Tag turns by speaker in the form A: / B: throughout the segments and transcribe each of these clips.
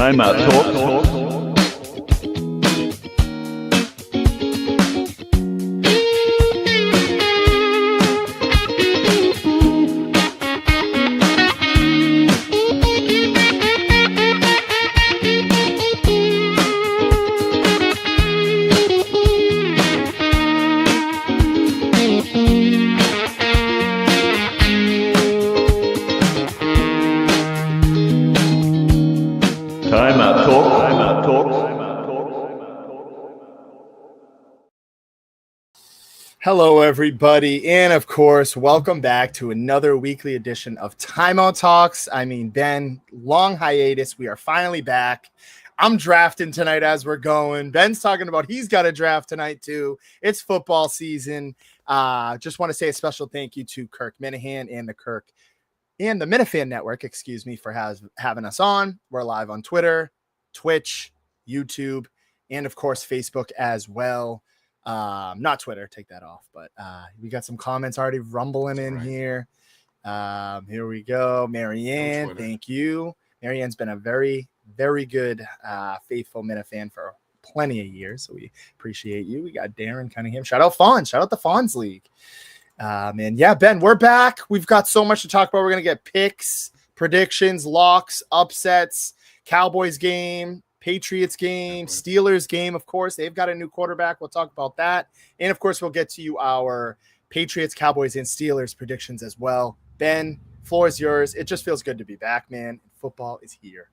A: Timeout talk.
B: Hello, everybody, and of course, welcome back to another weekly edition of Timeout Talks. I mean, Ben, long hiatus. We are finally back. I'm drafting tonight as we're going. Ben's talking about he's got a draft tonight, too. It's football season. Just want to say a special thank you to Kirk Minahan and the Minifan Network, for having us on. We're live on Twitter, Twitch, YouTube, and of course, Facebook as well. Not Twitter, take that off, but we got some comments already rumbling in here. Here we go. Marianne, thank you. Marianne's been a very, very good, faithful Minifan for plenty of years, so we appreciate you. We got Darren Cunningham. Shout out Fawns. Shout out the Fawns League. And yeah, Ben, we're back. We've got so much to talk about. We're going to get picks, predictions, locks, upsets, Cowboys game, Patriots game, Steelers game, of course. They've got a new quarterback. We'll talk about that. And, of course, we'll get to you our Patriots, Cowboys, and Steelers predictions as well. Ben, floor is yours. It just feels good to be back, man. Football is here.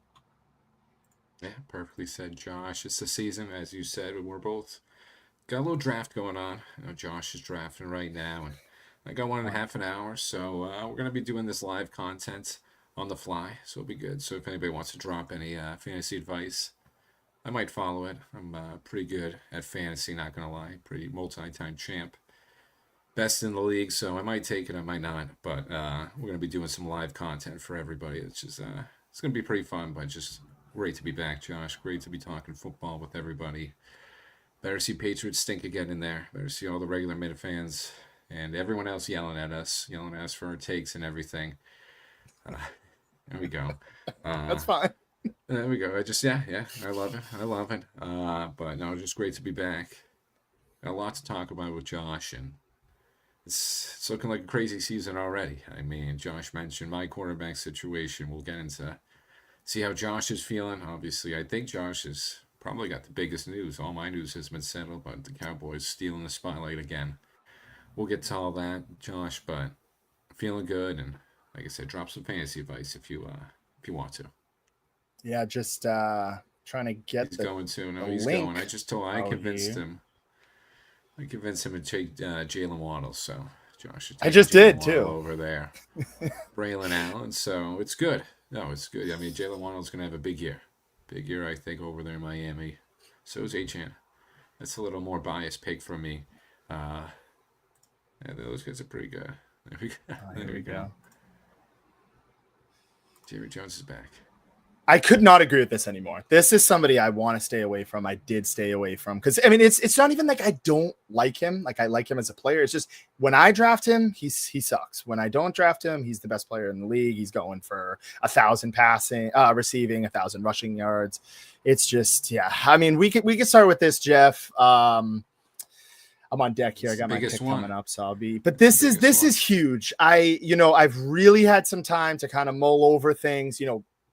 C: Yeah, perfectly said, Josh. It's the season, as you said, we're both got a little draft going on. I know Josh is drafting right now, and I got 1.5 hours, so we're going to be doing this live content on the fly, so it'll be good. So if anybody wants to drop any fantasy advice, I might follow it. I'm pretty good at fantasy, not going to lie. Pretty multi-time champ. Best in the league, so I might take it, I might not. But we're going to be doing some live content for everybody. It's just, it's going to be pretty fun, but just great to be back, Josh. Great to be talking football with everybody. Better see Patriots stink again in there. Better see all the regular Minifans and everyone else yelling at us for our takes and everything. There we go.
B: That's fine.
C: There we go. I love it. But no, just great to be back. Got a lot to talk about with Josh, and it's looking like a crazy season already. I mean, Josh mentioned my quarterback situation. We'll get into see how Josh is feeling. Obviously, I think Josh has probably got the biggest news. All my news has been settled, but the Cowboys stealing the spotlight again. We'll get to all that, Josh, but feeling good, and like I said, drop some fantasy advice if you want to.
B: Yeah, just trying to get
C: he's going to. No, he's
B: link.
C: Going. I convinced him. I convinced him to take Jalen Waddle. So Josh,
B: I just did too
C: over there. Braylon Allen. So it's good. No, it's good. I mean, Jalen Waddle's going to have a big year. Big year, I think, over there in Miami. So is Achan. That's a little more biased pick from me. Yeah, those guys are pretty good. There we go. Jerry Jones is back.
B: I could not agree with this anymore. This is somebody I want to stay away from. I did stay away from because I mean it's not even like I don't like him. Like I like him as a player. It's just when I draft him, he sucks. When I don't draft him, he's the best player in the league. He's going for 1,000 passing, receiving, 1,000 rushing yards. It's just I mean we could start with this, Jeff. I'm on deck here. I got my pick coming up, so I'll be. But this is huge. I've really had some time to kind of mull over things.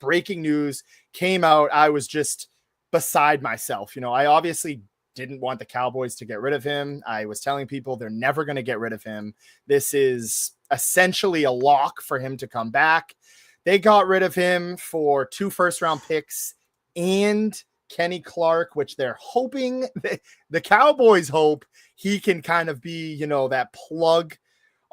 B: Breaking news came out. I was just beside myself. I obviously didn't want the Cowboys to get rid of him. I was telling people they're never going to get rid of him. This is essentially a lock for him to come back. They got rid of him for 2 first-round picks and Kenny Clark, which they're hoping the Cowboys hope he can kind of be, that plug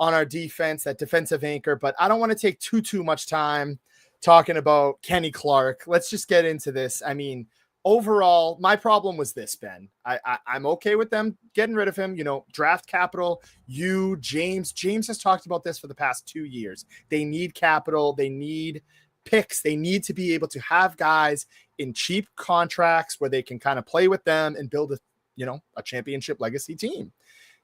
B: on our defense, that defensive anchor. But I don't want to take too much time talking about Kenny Clark. Let's just get into this. I mean, overall, my problem was this, Ben. I'm okay with them getting rid of him. Draft capital. James has talked about this for the past 2 years. They need capital. They need picks. They need to be able to have guys in cheap contracts where they can kind of play with them and build a championship legacy team.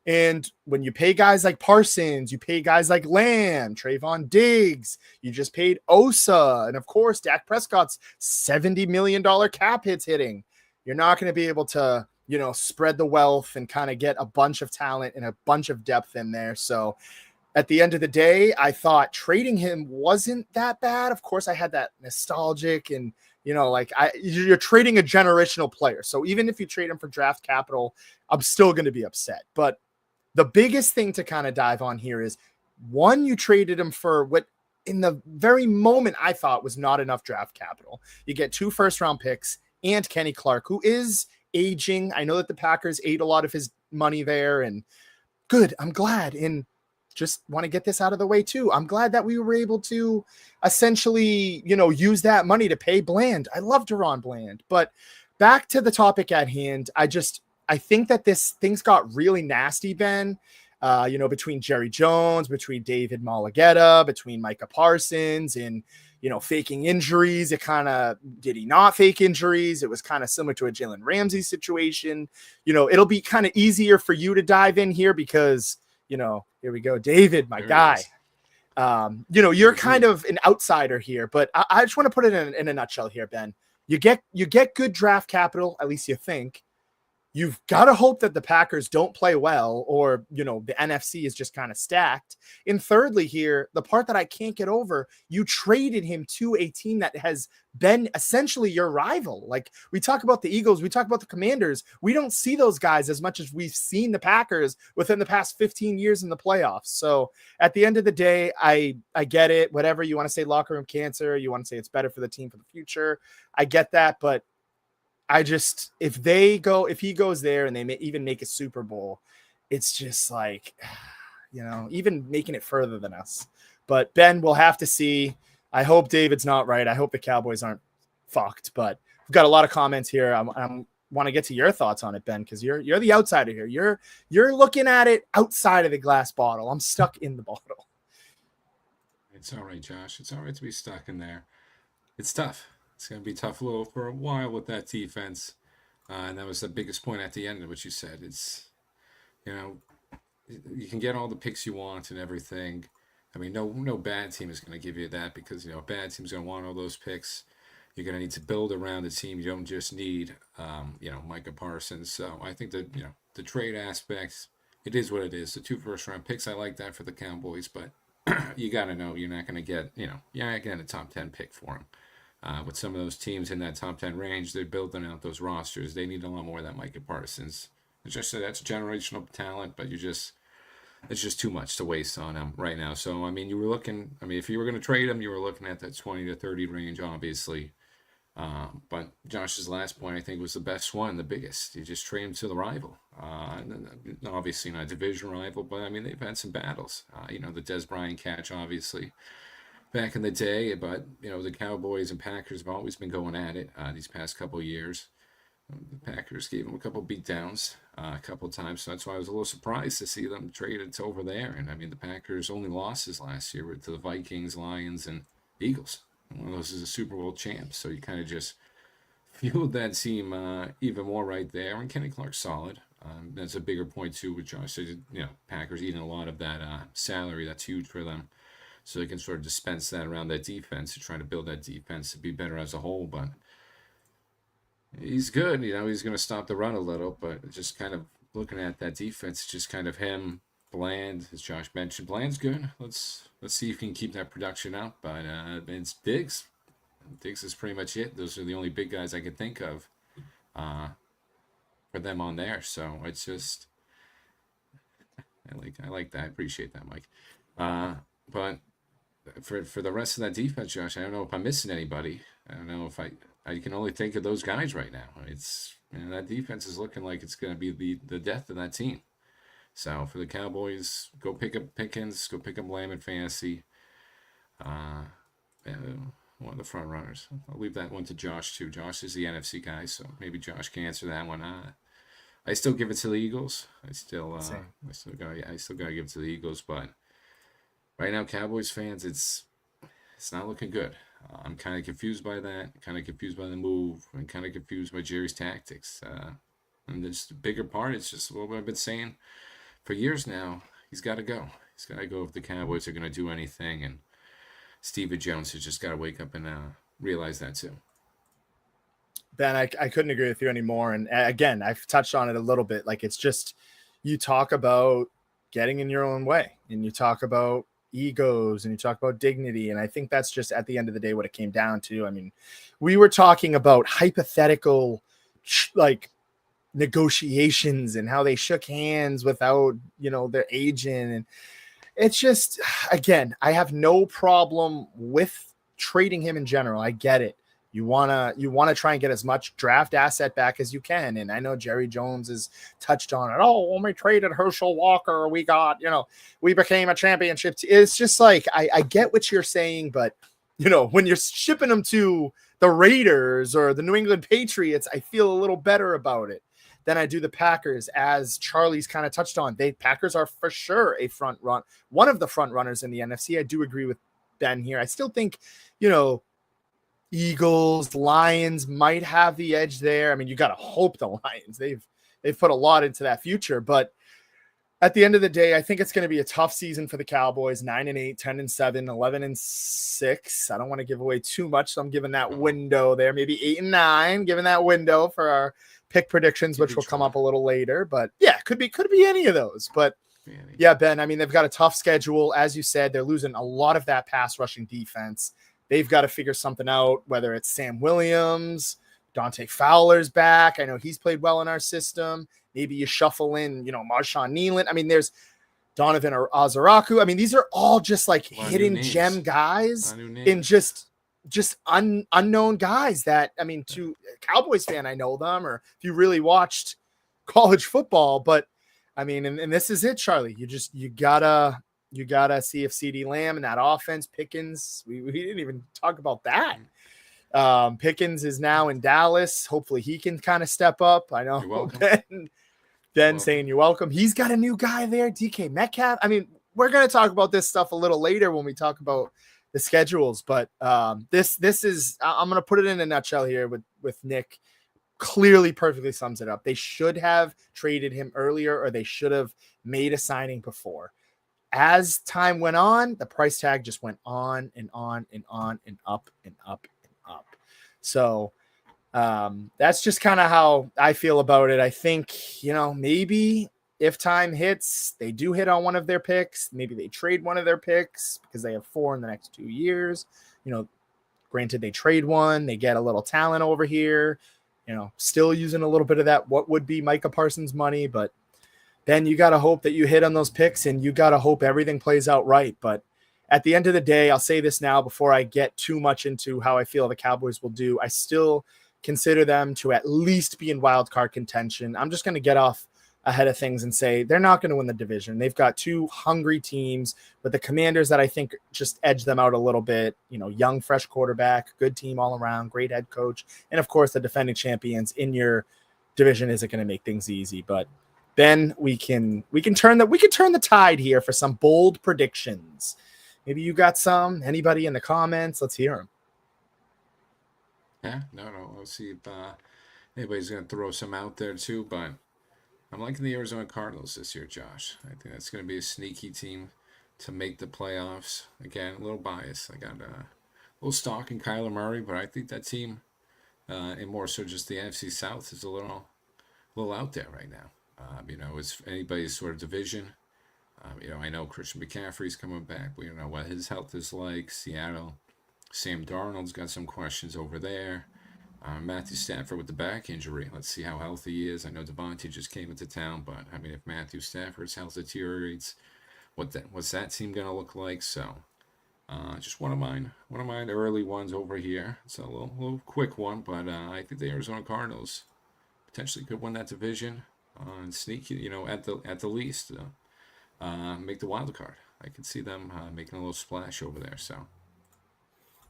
B: And when you pay guys like Parsons, you pay guys like Lamb, Trayvon Diggs, you just paid Osa, and of course, Dak Prescott's $70 million cap hits hitting. You're not going to be able to, spread the wealth and kind of get a bunch of talent and a bunch of depth in there. So at the end of the day, I thought trading him wasn't that bad. Of course, I had that nostalgic and, you're trading a generational player. So even if you trade him for draft capital, I'm still going to be upset. But the biggest thing to kind of dive on here is one, you traded him for what in the very moment I thought was not enough draft capital. You get 2 first-round picks and Kenny Clark, who is aging. I know that the Packers ate a lot of his money there, and good. I'm glad. And just want to get this out of the way too. I'm glad that we were able to essentially, use that money to pay Bland. I love Deron Bland, but back to the topic at hand. I think that things got really nasty, Ben. Between Jerry Jones, between David Malagueta, between Micah Parsons, and faking injuries. It kind of did he not fake injuries? It was kind of similar to a Jalen Ramsey situation. It'll be kind of easier for you to dive in here because here we go, David, my guy. You're kind of an outsider here, but I just want to put it in a nutshell here, Ben. You get good draft capital, at least you think. You've got to hope that the Packers don't play well or, the NFC is just kind of stacked. And thirdly here, the part that I can't get over, you traded him to a team that has been essentially your rival. Like we talk about the Eagles, we talk about the Commanders. We don't see those guys as much as we've seen the Packers within the past 15 years in the playoffs. So at the end of the day, I get it. Whatever you want to say, locker room cancer, you want to say it's better for the team for the future. I get that. But if he goes there and they may even make a Super Bowl, it's just like, even making it further than us. But Ben, we'll have to see. I hope David's not right. I hope the Cowboys aren't fucked. But we've got a lot of comments here. I want to get to your thoughts on it, Ben, because you're the outsider here. You're looking at it outside of the glass bottle. I'm stuck in the bottle.
C: It's all right, Josh. It's all right to be stuck in there. It's tough. It's going to be tough for a while with that defense. And that was the biggest point at the end of what you said. It's, you can get all the picks you want and everything. I mean, no bad team is going to give you that because, a bad team's going to want all those picks. You're going to need to build around the team. You don't just need, Micah Parsons. So I think that, the trade aspects, it is what it is. The 2 first-round picks, I like that for the Cowboys, but you got to know you're not going to get, you're not getting a top 10 pick for him. With some of those teams in that top 10 range, they're building out those rosters. They need a lot more of that Micah Parsons. It's just that's generational talent, but it's just too much to waste on him right now. So, if you were going to trade him, you were looking at that 20 to 30 range, obviously. But Josh's last point, I think, was the best one, the biggest. You just trade him to the rival. Obviously not a division rival, but, they've had some battles. The Des Bryant catch, obviously back in the day, but the Cowboys and Packers have always been going at it these past couple of years. The Packers gave them a couple beat downs a couple of times, so that's why I was a little surprised to see them traded to over there. And the Packers' only losses last year were to the Vikings, Lions, and Eagles. And one of those is a Super Bowl champ, so you kind of just fueled that team even more right there. And Kenny Clark's solid. That's a bigger point too, with Josh said. Packers eating a lot of that salary. That's huge for them. So they can sort of dispense that around that defense and try to build that defense to be better as a whole. But he's good. He's going to stop the run a little. But just kind of looking at that defense, just kind of him, Bland, as Josh mentioned. Bland's good. Let's see if he can keep that production up. But it's Diggs. Diggs is pretty much it. Those are the only big guys I can think of for them on there. So it's just I like that. I appreciate that, Mike. But for the rest of that defense, Josh, I don't know if I'm missing anybody. I don't know if I can only think of those guys right now. It's that defense is looking like it's going to be the death of that team. So for the Cowboys, go pick up Pickens, go pick up Lamb in fantasy. One of the front runners. I'll leave that one to Josh too. Josh is the NFC guy, so maybe Josh can answer that one. I still give it to the Eagles. I still gotta give it to the Eagles, but right now, Cowboys fans, it's not looking good. I'm kind of confused by that, kind of confused by the move, and kind of confused by Jerry's tactics. And this bigger part, it's just what I've been saying for years now, he's got to go. He's got to go if the Cowboys are going to do anything. And Stephen Jones has just got to wake up and realize that too.
B: Ben, I couldn't agree with you anymore. And again, I've touched on it a little bit. Like, it's just, you talk about getting in your own way, and you talk about egos, and you talk about dignity. And I think that's just at the end of the day what it came down to. I mean, we were talking about hypothetical, like, negotiations and how they shook hands without, their agent. And it's just, again, I have no problem with trading him in general. I get it. You wanna try and get as much draft asset back as you can. And I know Jerry Jones has touched on it. Oh, when we traded Herschel Walker, we became a championship. It's just like, I get what you're saying, but when you're shipping them to the Raiders or the New England Patriots, I feel a little better about it than I do the Packers. As Charlie's kind of touched on, Packers are for sure one of the front runners in the NFC. I do agree with Ben here. I still think, Eagles, Lions might have the edge there. I mean, you got to hope the Lions. They've put a lot into that future, but at the end of the day, I think it's going to be a tough season for the Cowboys. 9-8, 10-7, 11-6. I don't want to give away too much, so I'm giving that window there. Maybe 8-9, giving that window for our pick predictions, which will come up a little later. But yeah, could be any of those. But yeah, Ben, I mean, they've got a tough schedule. As you said, they're losing a lot of that pass rushing defense. They've got to figure something out, whether it's Sam Williams, Dante Fowler's back. I know he's played well in our system. Maybe you shuffle in, Marshawn Nealon. I mean, there's Donovan or Ozaraku. I mean, these are all just like hidden gem guys in just unknown guys that, I mean, to a Cowboys fan, I know them, or if you really watched college football, but I mean, and this is it, Charlie. You gotta see if CeeDee Lamb and that offense, Pickens, we didn't even talk about that. Pickens is now in Dallas. Hopefully he can kind of step up. I know Ben saying you're welcome. He's got a new guy there, DK Metcalf. I mean, we're going to talk about this stuff a little later when we talk about the schedules, but this is, I'm going to put it in a nutshell here with Nick. Clearly perfectly sums it up. They should have traded him earlier, or they should have made a signing before. As time went on, the price tag just went on and on and on and up and up and up. So that's just kind of how I feel about it. I think, maybe if time hits, they do hit on one of their picks. Maybe they trade one of their picks because they have 4 in the next 2 years. Granted, they trade one, they get a little talent over here, still using a little bit of that, what would be Micah Parsons money, but then you got to hope that you hit on those picks, and you got to hope everything plays out right. But at the end of the day, I'll say this now before I get too much into how I feel the Cowboys will do. I still consider them to at least be in wild card contention. I'm just going to get off ahead of things and say they're not going to win the division. They've got 2 hungry teams, but the Commanders that I think just edge them out a little bit. Young, fresh quarterback, good team all around, great head coach, and of course the defending champions in your division isn't going to make things easy. But then we can turn the tide here for some bold predictions. Maybe you got some. Anybody in the comments? Let's hear them.
C: Yeah, no. We'll see if anybody's going to throw some out there too. But I'm liking the Arizona Cardinals this year, Josh. I think that's going to be a sneaky team to make the playoffs. Again, a little biased. I got a little stock in Kyler Murray, but I think that team, and more so just the NFC South, is a little out there right now. It's anybody's sort of division. I know Christian McCaffrey's coming back. We don't know what his health is like. Seattle, Sam Darnold's got some questions over there. Matthew Stafford with the back injury. Let's see how healthy he is. I know Devontae just came into town, but I mean, if Matthew Stafford's health deteriorates, what's that team gonna look like? So, just one of mine early ones over here. It's a little quick one, but I think the Arizona Cardinals potentially could win that division. And sneak, at the least, make the wild card. I could see them making a little splash over there. So,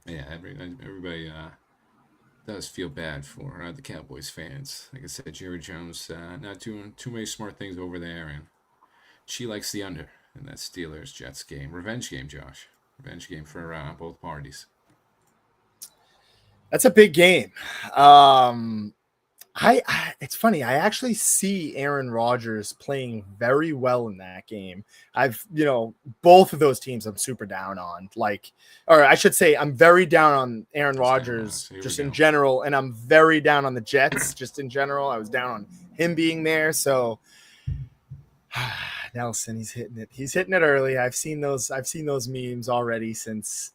C: yeah, everybody does feel bad for the Cowboys fans. Like I said, Jerry Jones not doing too many smart things over there, and she likes the under in that Steelers-Jets game. Revenge game, Josh. Revenge game for both parties.
B: That's a big game. It's funny. I actually see Aaron Rodgers playing very well in that game. Both of those teams I'm super down on. Or I should say, I'm very down on Aaron
C: Just down on
B: Rodgers
C: us. Here we
B: just in
C: go.
B: general, and I'm very down on the Jets just in general. I was down on him being there. So Nelson, he's hitting it. He's hitting it early. I've seen those memes already since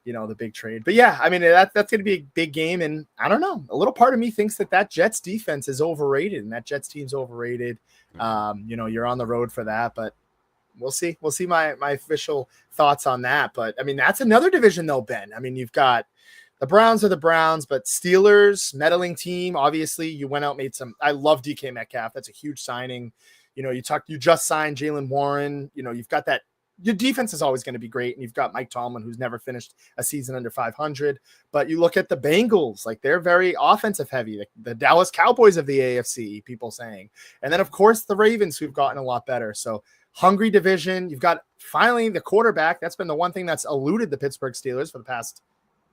B: the big trade. But yeah, I mean that's going to be a big game, and I don't know. A little part of me thinks that Jets defense is overrated, and that Jets team's overrated. You're on the road for that, but we'll see. We'll see my official thoughts on that. But I mean, that's another division though, Ben. I mean, you've got the Browns are the Browns, but Steelers, meddling team. Obviously, you went out, made some. I love DK Metcalf. That's a huge signing. You just signed Jalen Warren. You've got that. Your defense is always going to be great, and you've got Mike Tomlin, who's never finished a season under 500. But you look at the Bengals, like they're very offensive heavy. The Dallas Cowboys of the AFC, people saying, and then of course the Ravens, who've gotten a lot better. So hungry division. You've got finally the quarterback. That's been the one thing that's eluded the Pittsburgh Steelers for the past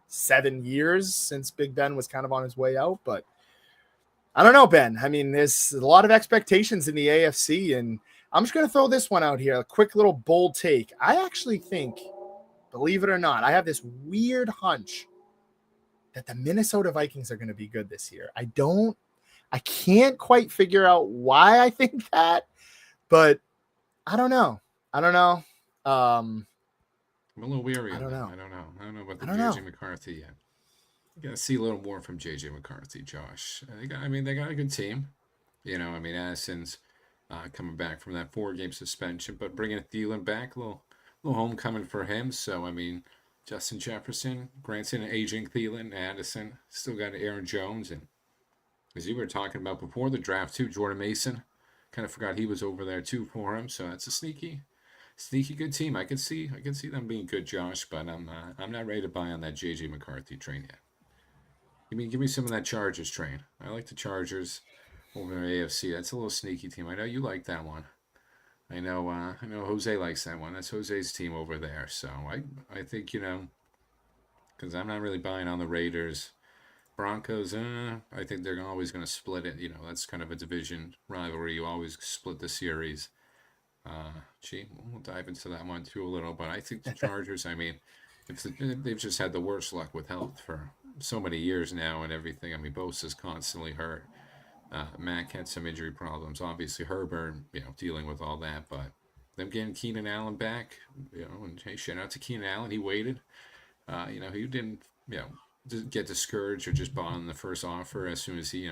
B: 7 years since Big Ben was kind of on his way out. But I don't know, Ben. I mean, there's a lot of expectations in the AFC, and I'm just going to throw this one out here. A quick little bold take. I actually think, believe it or not, I have this weird hunch that the Minnesota Vikings are going to be good this year. I can't quite figure out why I think that, but I don't know.
C: I'm a little weary.
B: I don't know.
C: I don't know about the JJ McCarthy yet. You got to see a little more from JJ McCarthy, Josh. They got a good team. Addison's coming back from that 4-game suspension, but bringing Thielen back, a little homecoming for him. So, Justin Jefferson, granted, aging Thielen, Addison, still got Aaron Jones. And as you were talking about before the draft, too, Jordan Mason, kind of forgot he was over there, too, for him. So that's a sneaky good team. I can see them being good, Josh, but I'm not ready to buy on that JJ McCarthy train yet. Give me some of that Chargers train. I like the Chargers over in the AFC. That's a little sneaky team. I know you like that one. I know Jose likes that one. That's Jose's team over there. So I think, because I'm not really buying on the Raiders. Broncos, I think they're always going to split it. That's kind of a division rivalry. You always split the series. We'll dive into that one too a little. But I think the Chargers, they've just had the worst luck with health for so many years now and everything. Bosa's constantly hurt. Mac had some injury problems. Obviously, Herbert, dealing with all that. But them getting Keenan Allen back, and hey, shout out to Keenan Allen. He waited. He didn't, get discouraged or just bought on the first offer as soon as he,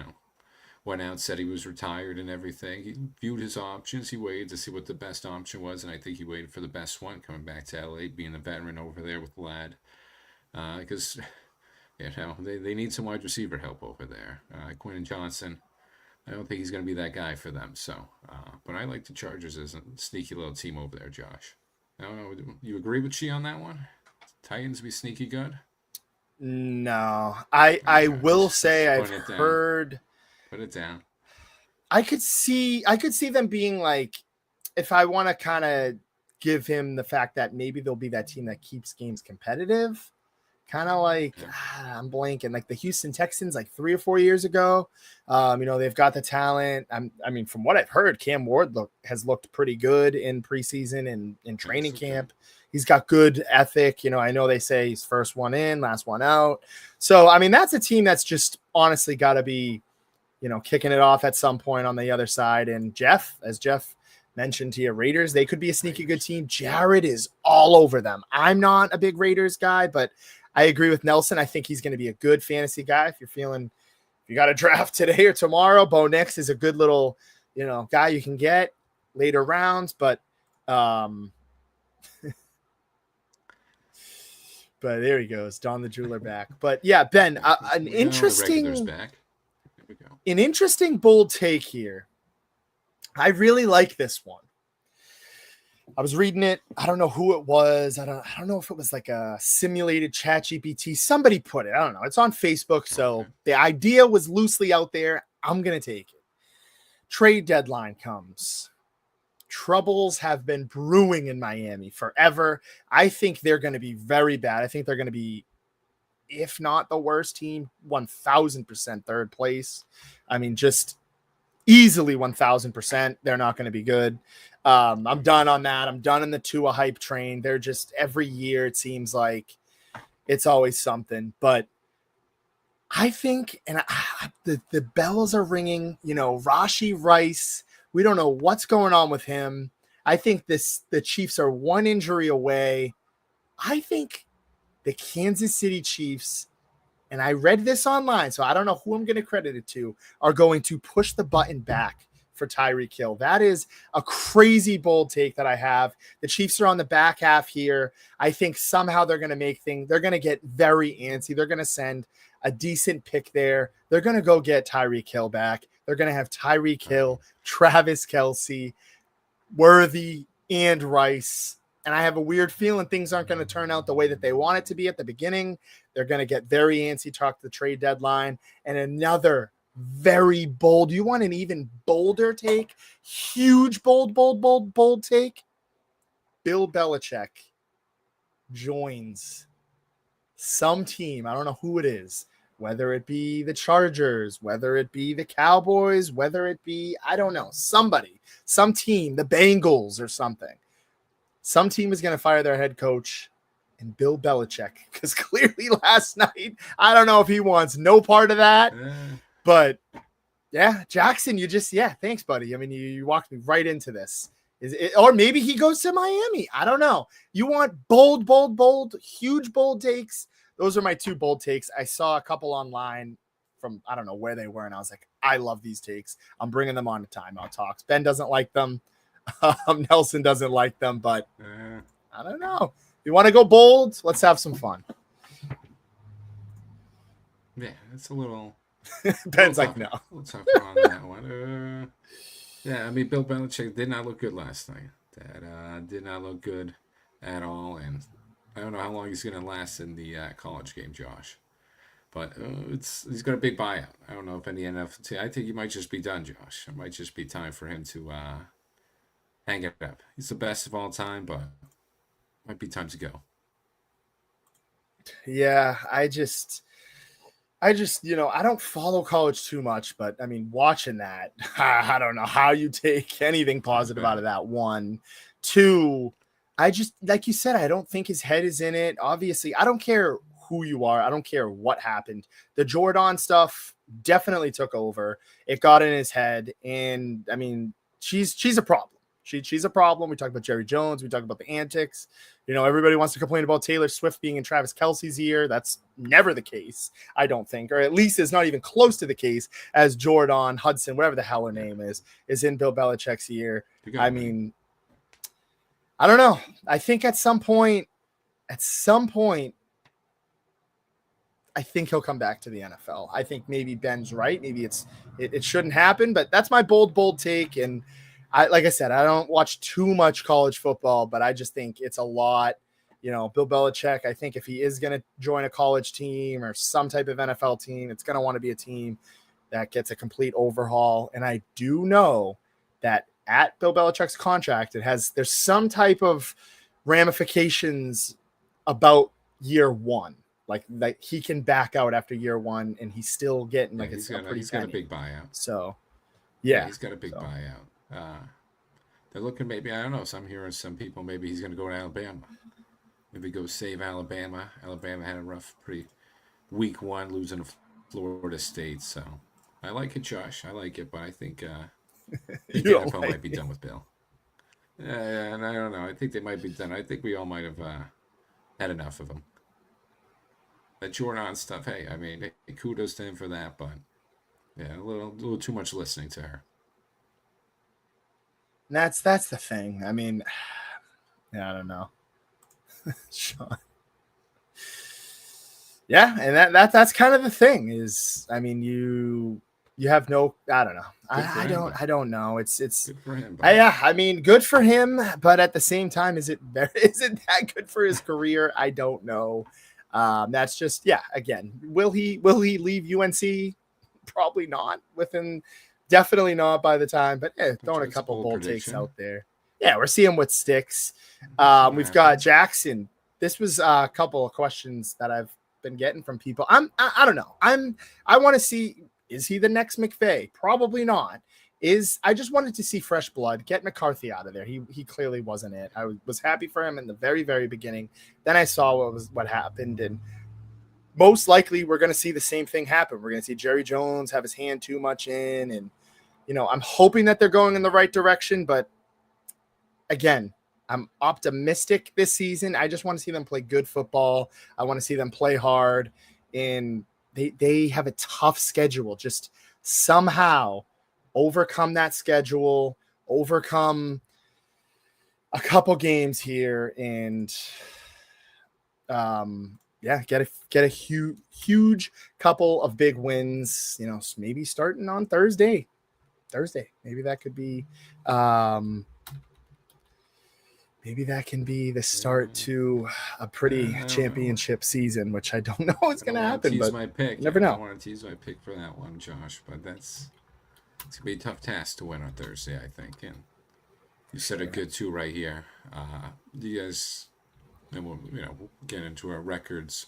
C: went out, said he was retired and everything. He viewed his options. He waited to see what the best option was, and I think he waited for the best one, coming back to LA, being the veteran over there with Ladd. Because, they need some wide receiver help over there. Quentin Johnson, I don't think he's going to be that guy for them. So, but I like the Chargers as a sneaky little team over there, Josh. I don't know. You agree with Chi on that one? Titans be sneaky good?
B: No, I will say I've heard.
C: Put it down.
B: I could see them being like, if I want to kind of give him the fact that maybe they'll be that team that keeps games competitive, kind of like, I'm blanking, like the Houston Texans like 3 or 4 years ago. They've got the talent. From what I've heard, Cam Ward has looked pretty good in preseason and in training camp. He's got good ethic. I know they say he's first one in, last one out. So, that's a team that's just honestly got to be, kicking it off at some point on the other side. And as Jeff mentioned to you, Raiders, they could be a sneaky good team. Jared is all over them. I'm not a big Raiders guy, but I agree with Nelson. I think he's going to be a good fantasy guy. If you got a draft today or tomorrow, Bo Nix is a good little, guy you can get later rounds, but but there he goes. Don the Jeweler back. But yeah, Ben, an interesting bold take here. I really like this one. I was reading it. I don't know who it was. I don't know if it was like a simulated ChatGPT. Somebody put it. I don't know. It's on Facebook. So the idea was loosely out there. I'm going to take it. Trade deadline comes. Troubles have been brewing in Miami forever. I think they're going to be very bad. I think they're going to be if not the worst team, 1000% third place. I mean, just easily 1000%. They're not going to be good. I'm done on that. I'm done in the Tua hype train. They're just every year, it seems like it's always something. But I think, and the bells are ringing, Rashi Rice, we don't know what's going on with him. I think the Chiefs are one injury away. I think the Kansas City Chiefs, and I read this online, so I don't know who I'm going to credit it to, are going to push the button back for Tyreek Hill. That is a crazy bold take that I have. The Chiefs are on the back half here. I think somehow they're going to they're going to get very antsy. They're going to send a decent pick there. They're going to go get Tyreek Hill back. They're going to have Tyreek Hill, Travis Kelce, Worthy, and Rice. And I have a weird feeling things aren't going to turn out the way that they want it to be at the beginning. They're going to get very antsy, talk the trade deadline. And another very bold, you want an even bolder take? Huge, bold take? Bill Belichick joins some team. I don't know who it is, whether it be the Chargers, whether it be the Cowboys, whether it be, I don't know, somebody, some team, the Bengals or something. Some team is going to fire their head coach and Bill Belichick, because clearly last night, I don't know if he wants no part of that, but yeah, Jackson, thanks, buddy. I mean, you walked me right into this. Or maybe he goes to Miami. I don't know. You want bold, huge bold takes. Those are my two bold takes. I saw a couple online from, I don't know where they were, and I was like, I love these takes. I'm bringing them on to Timeout Talks. Ben doesn't like them. Nelson doesn't like them, but I don't know. If you want to go bold, let's have some fun.
C: Yeah, it's a little.
B: Ben's like, no.
C: Let's talk on that one. Yeah, I mean, Bill Belichick did not look good last night. That did not look good at all, and I don't know how long he's going to last in the college game, Josh. But he's got a big buyout. I don't know if any NFL. I think he might just be done, Josh. It might just be time for him to hang it up. He's the best of all time, but might be time to go.
B: Yeah, I just, I don't follow college too much, but I mean, watching that, I don't know how you take anything positive out of that. 1, 2, I just, like you said, I don't think his head is in it. Obviously, I don't care who you are. I don't care what happened. The Jordan stuff definitely took over. It got in his head. And I mean, she's a problem. She's a problem. We talk about Jerry Jones. We talk about the antics. Everybody wants to complain about Taylor Swift being in Travis Kelce's ear. That's never the case, I don't think, or at least it's not even close to the case as Jordan Hudson, whatever the hell her name is in Bill Belichick's ear. I mean, I don't know. I think at some point, I think he'll come back to the NFL. I think maybe Ben's right. Maybe it shouldn't happen, but that's my bold take. And like I said, I don't watch too much college football, but I just think it's a lot. Bill Belichick, I think if he is going to join a college team or some type of NFL team, it's going to want to be a team that gets a complete overhaul. And I do know that at Bill Belichick's contract, there's some type of ramifications about year one. Like he can back out after year one and he's still getting
C: he's got a big buyout.
B: So
C: yeah, he's got a big buyout. They're looking, maybe, I don't know, so I'm hearing some people, maybe he's going to go to Alabama. Maybe go save Alabama. Alabama had a rough, pretty week 1, losing to Florida State. So I like it, Josh. I like it, but I think the NFL might be done with Bill. And I don't know. I think they might be done. I think we all might have had enough of him. That Jordan stuff, hey, I mean, kudos to him for that, but yeah, a little too much listening to her.
B: That's the thing. I mean, yeah, I don't know. Sean. Yeah, and that's kind of the thing is, I mean, you have no, I don't know. I don't know. It's good for him. Yeah, I mean, good for him, but at the same time, is it that good for his career? I don't know. That's just, yeah, again, will he leave UNC? Probably not definitely not by the time, but throwing a couple bold takes out there. Yeah, we're seeing what sticks. We've got Jackson. This was a couple of questions that I've been getting from people. I don't know. I want to see, is he the next McVay? Probably not. I just wanted to see fresh blood, get McCarthy out of there. He clearly wasn't it. I was happy for him in the very, very beginning. Then I saw what happened, and most likely we're going to see the same thing happen. We're going to see Jerry Jones have his hand too much in, and I'm hoping that they're going in the right direction, but again, I'm optimistic this season. I just want to see them play good football. I want to see them play hard, and they have a tough schedule. Just somehow overcome that schedule, overcome a couple games here, and get a huge couple of big wins. Maybe starting on Thursday. Maybe that could be. Maybe that can be the start to a pretty championship season, which I don't know is going to happen. But
C: my pick.
B: You never know.
C: I want to tease my pick for that one, Josh. But it's going to be a tough task to win on Thursday, I think. And you said it good too right here. You guys, and we'll get into our records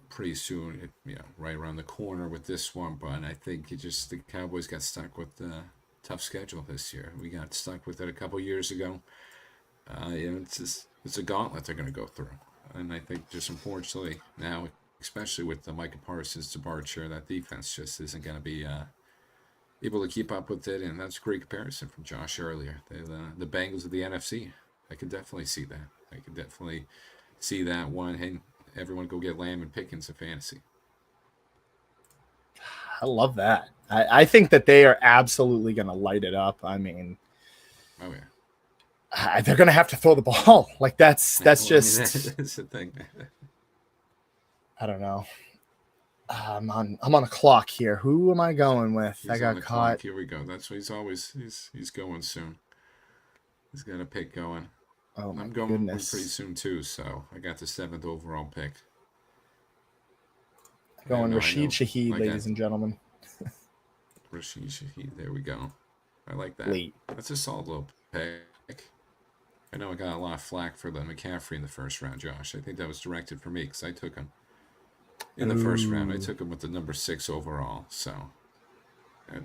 C: pretty soon. Right around the corner with this one. But I think the Cowboys got stuck with the tough schedule this year. We got stuck with it a couple years ago. It's a gauntlet they're going to go through, and I think just unfortunately now, especially with the Micah Parsons departure, that defense just isn't going to be able to keep up with it. And that's a great comparison from Josh earlier. The Bengals of the NFC. I could definitely see that. I could definitely see that one. Hey, everyone go get Lamb and Pickens in fantasy.
B: I love that. I think that they are absolutely going to light it up. I mean,
C: oh yeah.
B: They're going to have to throw the ball. Like that's just
C: that's the thing.
B: I don't know. I'm on a clock here. Who am I going with?
C: He's
B: I got caught.
C: Clock. Here we go. That's what he's going soon. He's got a pick going.
B: Oh my
C: I'm going
B: goodness.
C: pretty soon too, so I got the 7th overall pick.
B: Going Rashid Shaheed, ladies and gentlemen.
C: Rashid Shaheed. There we go. I like that.
B: Late.
C: That's a solid little pick. I know I got a lot of flack for the McCaffrey in the first round, Josh. I think that was directed for me because I took him in the first round. I took him with the number 6 overall. So,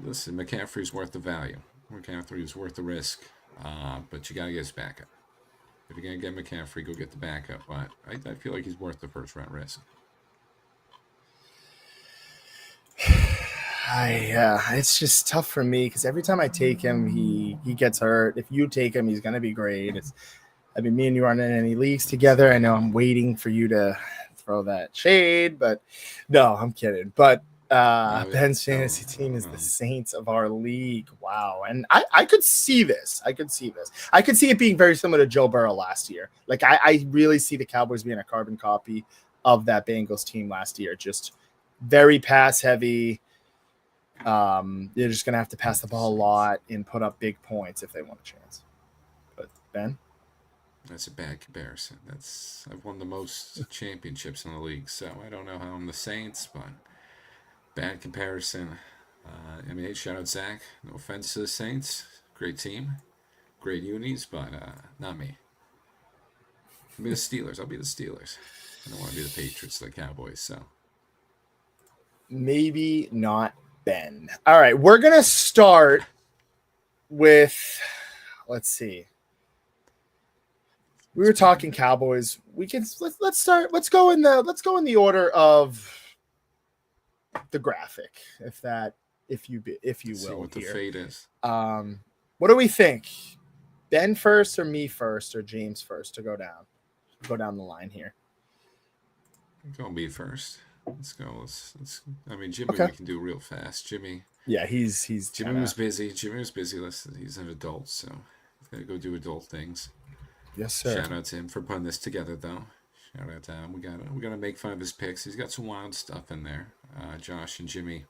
C: listen, McCaffrey's worth the value. McCaffrey's worth the risk, but you got to get his backup. If you're going to get McCaffrey, go get the backup. But I feel like he's worth the first round risk.
B: It's just tough for me because every time I take him, he gets hurt. If you take him, he's gonna be great. Me and you aren't in any leagues together. I know I'm waiting for you to throw that shade, but no, I'm kidding. But Ben's fantasy team is the Saints of our league. Wow, and I could see this. I could see it being very similar to Joe Burrow last year. Like I really see the Cowboys being a carbon copy of that Bengals team last year. Just very pass heavy. They're just going to have to pass the ball a lot and put up big points if they want a chance. But Ben?
C: That's a bad comparison. I've won the most championships in the league, so I don't know how I'm the Saints, but bad comparison. Hey, shout out Zach. No offense to the Saints. Great team. Great unis, but not me. I'll be the Steelers. I don't want to be the Patriots or the Cowboys, so.
B: Maybe not Ben. All right, we're gonna start with. Let's see. We were talking Cowboys. Let's start. Let's go in the order of the graphic, if you will.
C: See what the fate is.
B: What do we think? Ben first, or me first, or James first to go down? Go down the line here.
C: Go me first. Let's go. Let's. Jimmy, okay. We can do real fast. Jimmy.
B: Yeah, he's.
C: Jimmy was busy. Listen, he's an adult, so he's got to go do adult things.
B: Yes, sir.
C: Shout out to him for putting this together, though. Shout out to him. We gotta make fun of his picks. He's got some wild stuff in there. Josh and Jimmy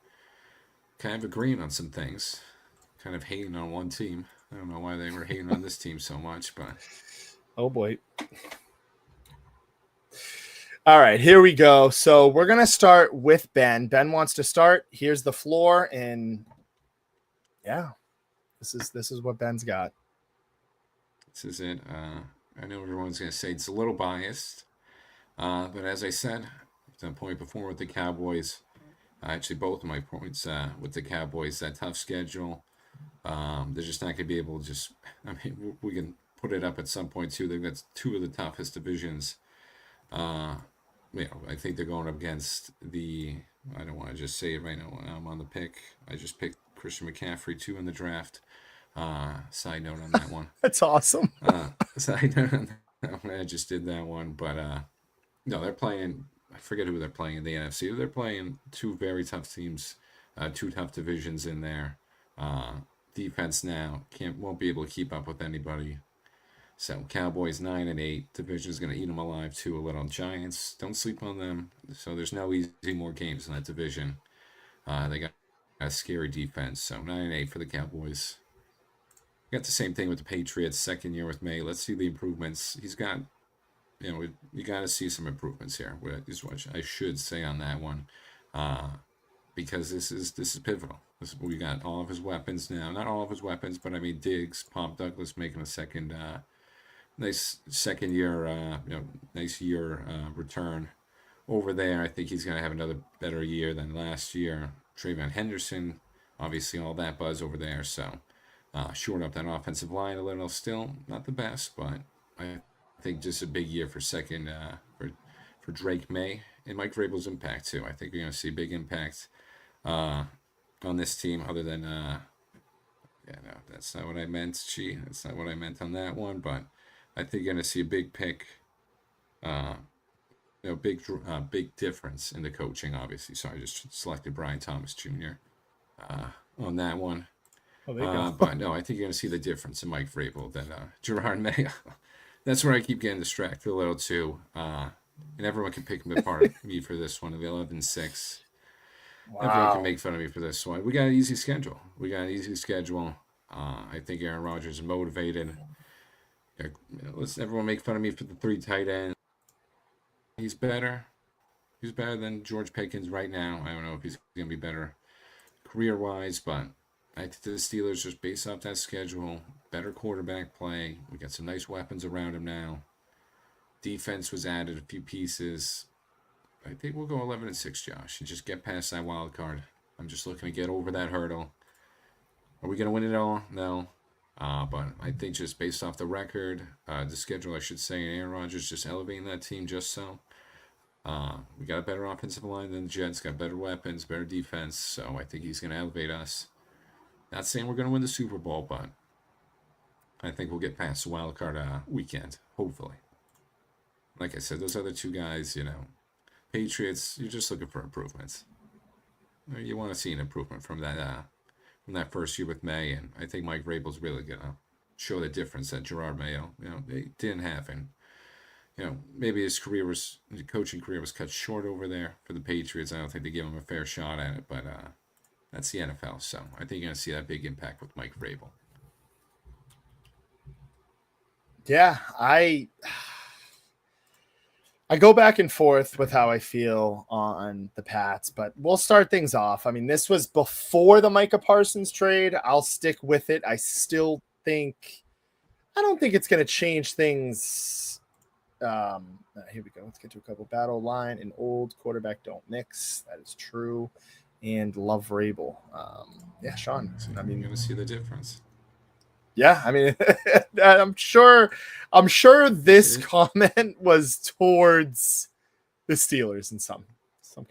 C: kind of agreeing on some things. Kind of hating on one team. I don't know why they were hating on this team so much, but.
B: Oh boy. All right, here we go. So we're going to start with Ben. Ben wants to start. Here's the floor. And yeah, this is what Ben's got.
C: This is it. I know everyone's going to say it's a little biased. But as I said, the point before with the Cowboys. Actually, both of my points with the Cowboys, that tough schedule. They're just not going to be able to just. I mean, we can put it up at some point too. They've got two of the toughest divisions. I think they're going up against the. I don't want to just say it right now. I'm on the pick. I just picked Christian McCaffrey too in the draft. Side note on that one.
B: That's awesome.
C: Side note on that one. I just did that one, but no, they're playing. I forget who they're playing in the NFC. They're playing two very tough teams, two tough divisions in there. Defense now won't be able to keep up with anybody. So Cowboys 9-8. Division's going to eat them alive too a little. Giants, don't sleep on them. So there's no easy more games in that division. They got a scary defense. So 9-8 for the Cowboys. Got the same thing with the Patriots. Second year with May. Let's see the improvements. He's got, you got to see some improvements here. Is what I should say on that one, because this is pivotal. We got all of his weapons now. Not all of his weapons, but I mean Diggs, Pop Douglas making a second. Nice second year, nice year return over there. I think he's going to have another better year than last year. Trayvon Henderson, obviously all that buzz over there. So short up that offensive line a little. Still not the best, but I think just a big year for second for Drake May and Mike Vrabel's impact too. I think we're going to see a big impact on this team. Other than no, that's not what I meant. That's not what I meant on that one, but. I think you're going to see a big pick, big difference in the coaching, obviously. So I just selected Brian Thomas Jr. On that one.
B: Oh, there you go.
C: But no, I think you're going to see the difference in Mike Vrabel than Gerard Mayo. That's where I keep getting distracted a little too. And everyone can pick me apart me for this one, the 11-6. Wow. Everyone can make fun of me for this one. We got an easy schedule. I think Aaron Rodgers is motivated. Let's everyone make fun of me for the 3 tight ends. He's better. He's better than George Pickens right now. I don't know if he's going to be better career-wise, but I think the Steelers, just based off that schedule, better quarterback play. We got some nice weapons around him now. Defense was added, a few pieces. I think we'll go 11-6, Josh, and just get past that wild card. I'm just looking to get over that hurdle. Are we going to win it all? No. But I think just based off the record, the schedule, I should say, and Aaron Rodgers just elevating that team just so. We got a better offensive line than the Jets, got better weapons, better defense, so I think he's going to elevate us. Not saying we're going to win the Super Bowl, but I think we'll get past the wild card weekend, hopefully. Like I said, those other two guys, Patriots, you're just looking for improvements. You want to see an improvement from that first year with May, and I think Mike Vrabel's really gonna show the difference that Gerard Mayo, they didn't have, and maybe his coaching career was cut short over there for the Patriots. I don't think they give him a fair shot at it, but that's the NFL, so I think you're gonna see that big impact with Mike Vrabel.
B: Yeah, I go back and forth with how I feel on the Pats, but we'll start things off. I mean, this was before the Micah Parsons trade. I'll stick with it. I don't think it's going to change things. Here we go. Let's get to a couple. Battle line and old quarterback don't mix. That is true. And love Vrabel. Yeah, Sean.
C: I mean, you're going to see the difference.
B: Yeah, I mean, I'm sure this comment was towards the Steelers in some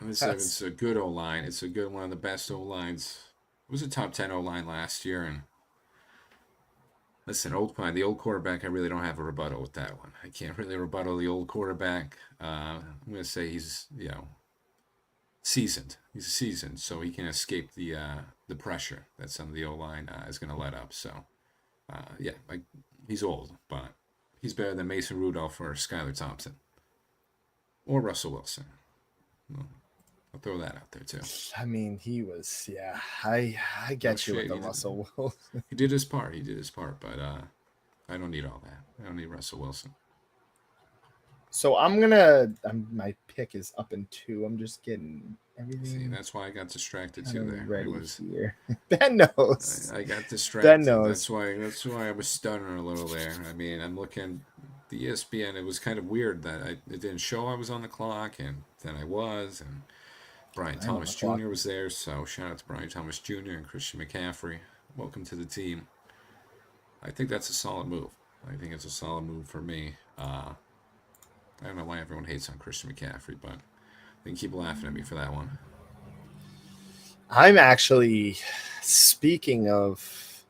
C: It's a good O-line. It's a good one of the best O-lines. It was a top 10 O-line last year, and listen, the old quarterback, I really don't have a rebuttal with that one. I can't really rebuttal the old quarterback. I'm going to say he's, seasoned. He's seasoned, so he can escape the pressure that some of the O-line is going to let up, so... he's old, but he's better than Mason Rudolph or Skylar Thompson or Russell Wilson. I'll throw that out there too.
B: I mean, he was, I get you with the Russell Wilson.
C: He did his part, but I don't need all that. I don't need Russell Wilson.
B: So my pick is up in 2. I'm just getting everything.
C: See, that's why I got distracted too there.
B: Ready here. Ben knows.
C: I got distracted.
B: Ben knows.
C: That's why I was stuttering a little there. I mean, I'm looking. the ESPN, it was kind of weird that it didn't show I was on the clock, and then I was, and Brian
B: I'm on the
C: Thomas
B: clock.
C: Jr. was there, so shout out to Brian Thomas Jr. and Christian McCaffrey. Welcome to the team. I think that's a solid move. I think it's a solid move for me. I don't know why everyone hates on Christian McCaffrey, but they can keep laughing at me for that one.
B: I'm actually, speaking of,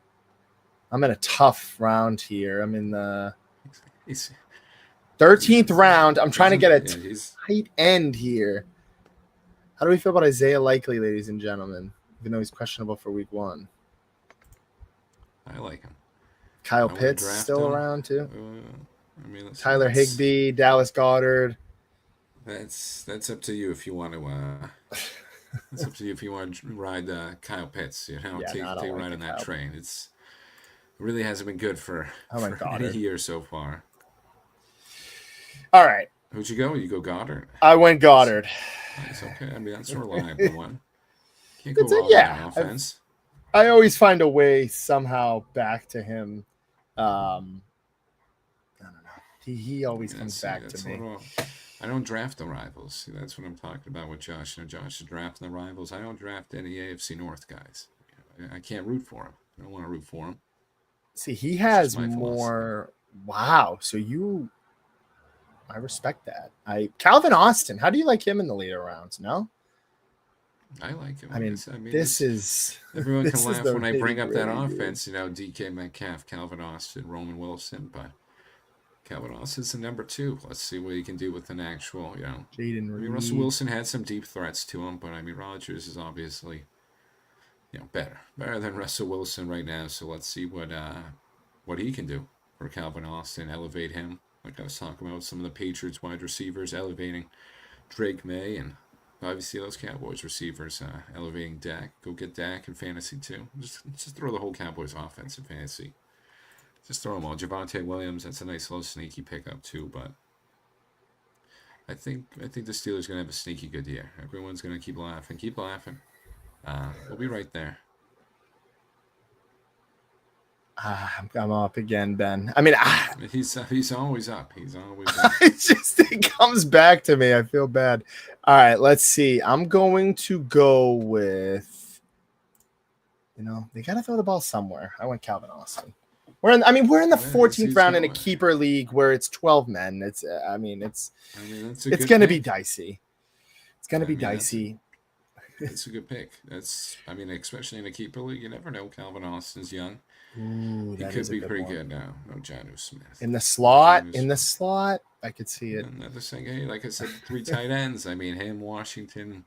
B: I'm in a tough round here. I'm in the
C: He's
B: 13th round. I'm trying to get a
C: yeah,
B: tight end here. How do we feel about Isaiah Likely, ladies and gentlemen? Even though he's questionable for week 1.
C: I like him.
B: Kyle
C: I
B: Pitts still around too.
C: I mean,
B: Tyler Higbee, Dallas Goedert.
C: That's up to you if you want to. It's up to you if you want to ride Kyle Pitts. You know, take a ride on that train. It really hasn't been good for any year so far.
B: All right.
C: Who'd you go? You go Goddard?
B: I went Goddard.
C: It's okay. I mean, that's a reliable one. Can't go wrong on offense.
B: I always find a way somehow back to him. I don't know. He always comes back to me.
C: I don't draft the rivals. See, that's what I'm talking about with Josh. You know, Josh is drafting the rivals. I don't draft any AFC North guys. I can't root for him. I don't want to root for him.
B: See, he has more. Wow. So I respect that. Calvin Austin. How do you like him in the later rounds? No.
C: I like him.
B: I mean, this is
C: everyone can laugh when I bring up that offense. You know, DK Metcalf, Calvin Austin, Roman Wilson, but Calvin Austin's the number 2. Let's see what he can do with an actual, you know.
B: Jaden Reed.
C: Russell Wilson had some deep threats to him, but I mean, Rodgers is obviously, you know, better than Russell Wilson right now. So let's see what he can do for Calvin Austin, elevate him. Like I was talking about some of the Patriots wide receivers, elevating Drake May, and obviously those Cowboys receivers elevating Dak. Go get Dak in fantasy too. Just throw the whole Cowboys offense in fantasy. Just throw them all. Javonte Williams, that's a nice little sneaky pickup too. But I think the Steelers are gonna have a sneaky good year. Everyone's gonna keep laughing. We'll be right there.
B: I'm up again, Ben. I mean,
C: he's always up. He's always up.
B: It comes back to me. I feel bad. All right, let's see. I'm going to go with, you know, they got to throw the ball somewhere. I went Calvin Austin. We're in the 14th round in a keeper league where it's 12 men. It's going to be dicey. It's going to be dicey.
C: It's a good pick. Especially in a keeper league, you never know. Calvin Austin's young.
B: Ooh,
C: he could be pretty good now. No Jonnu Smith.
B: In the slot, I could see it.
C: Another thing, hey, like I said, 3 tight ends. I mean, him, Washington,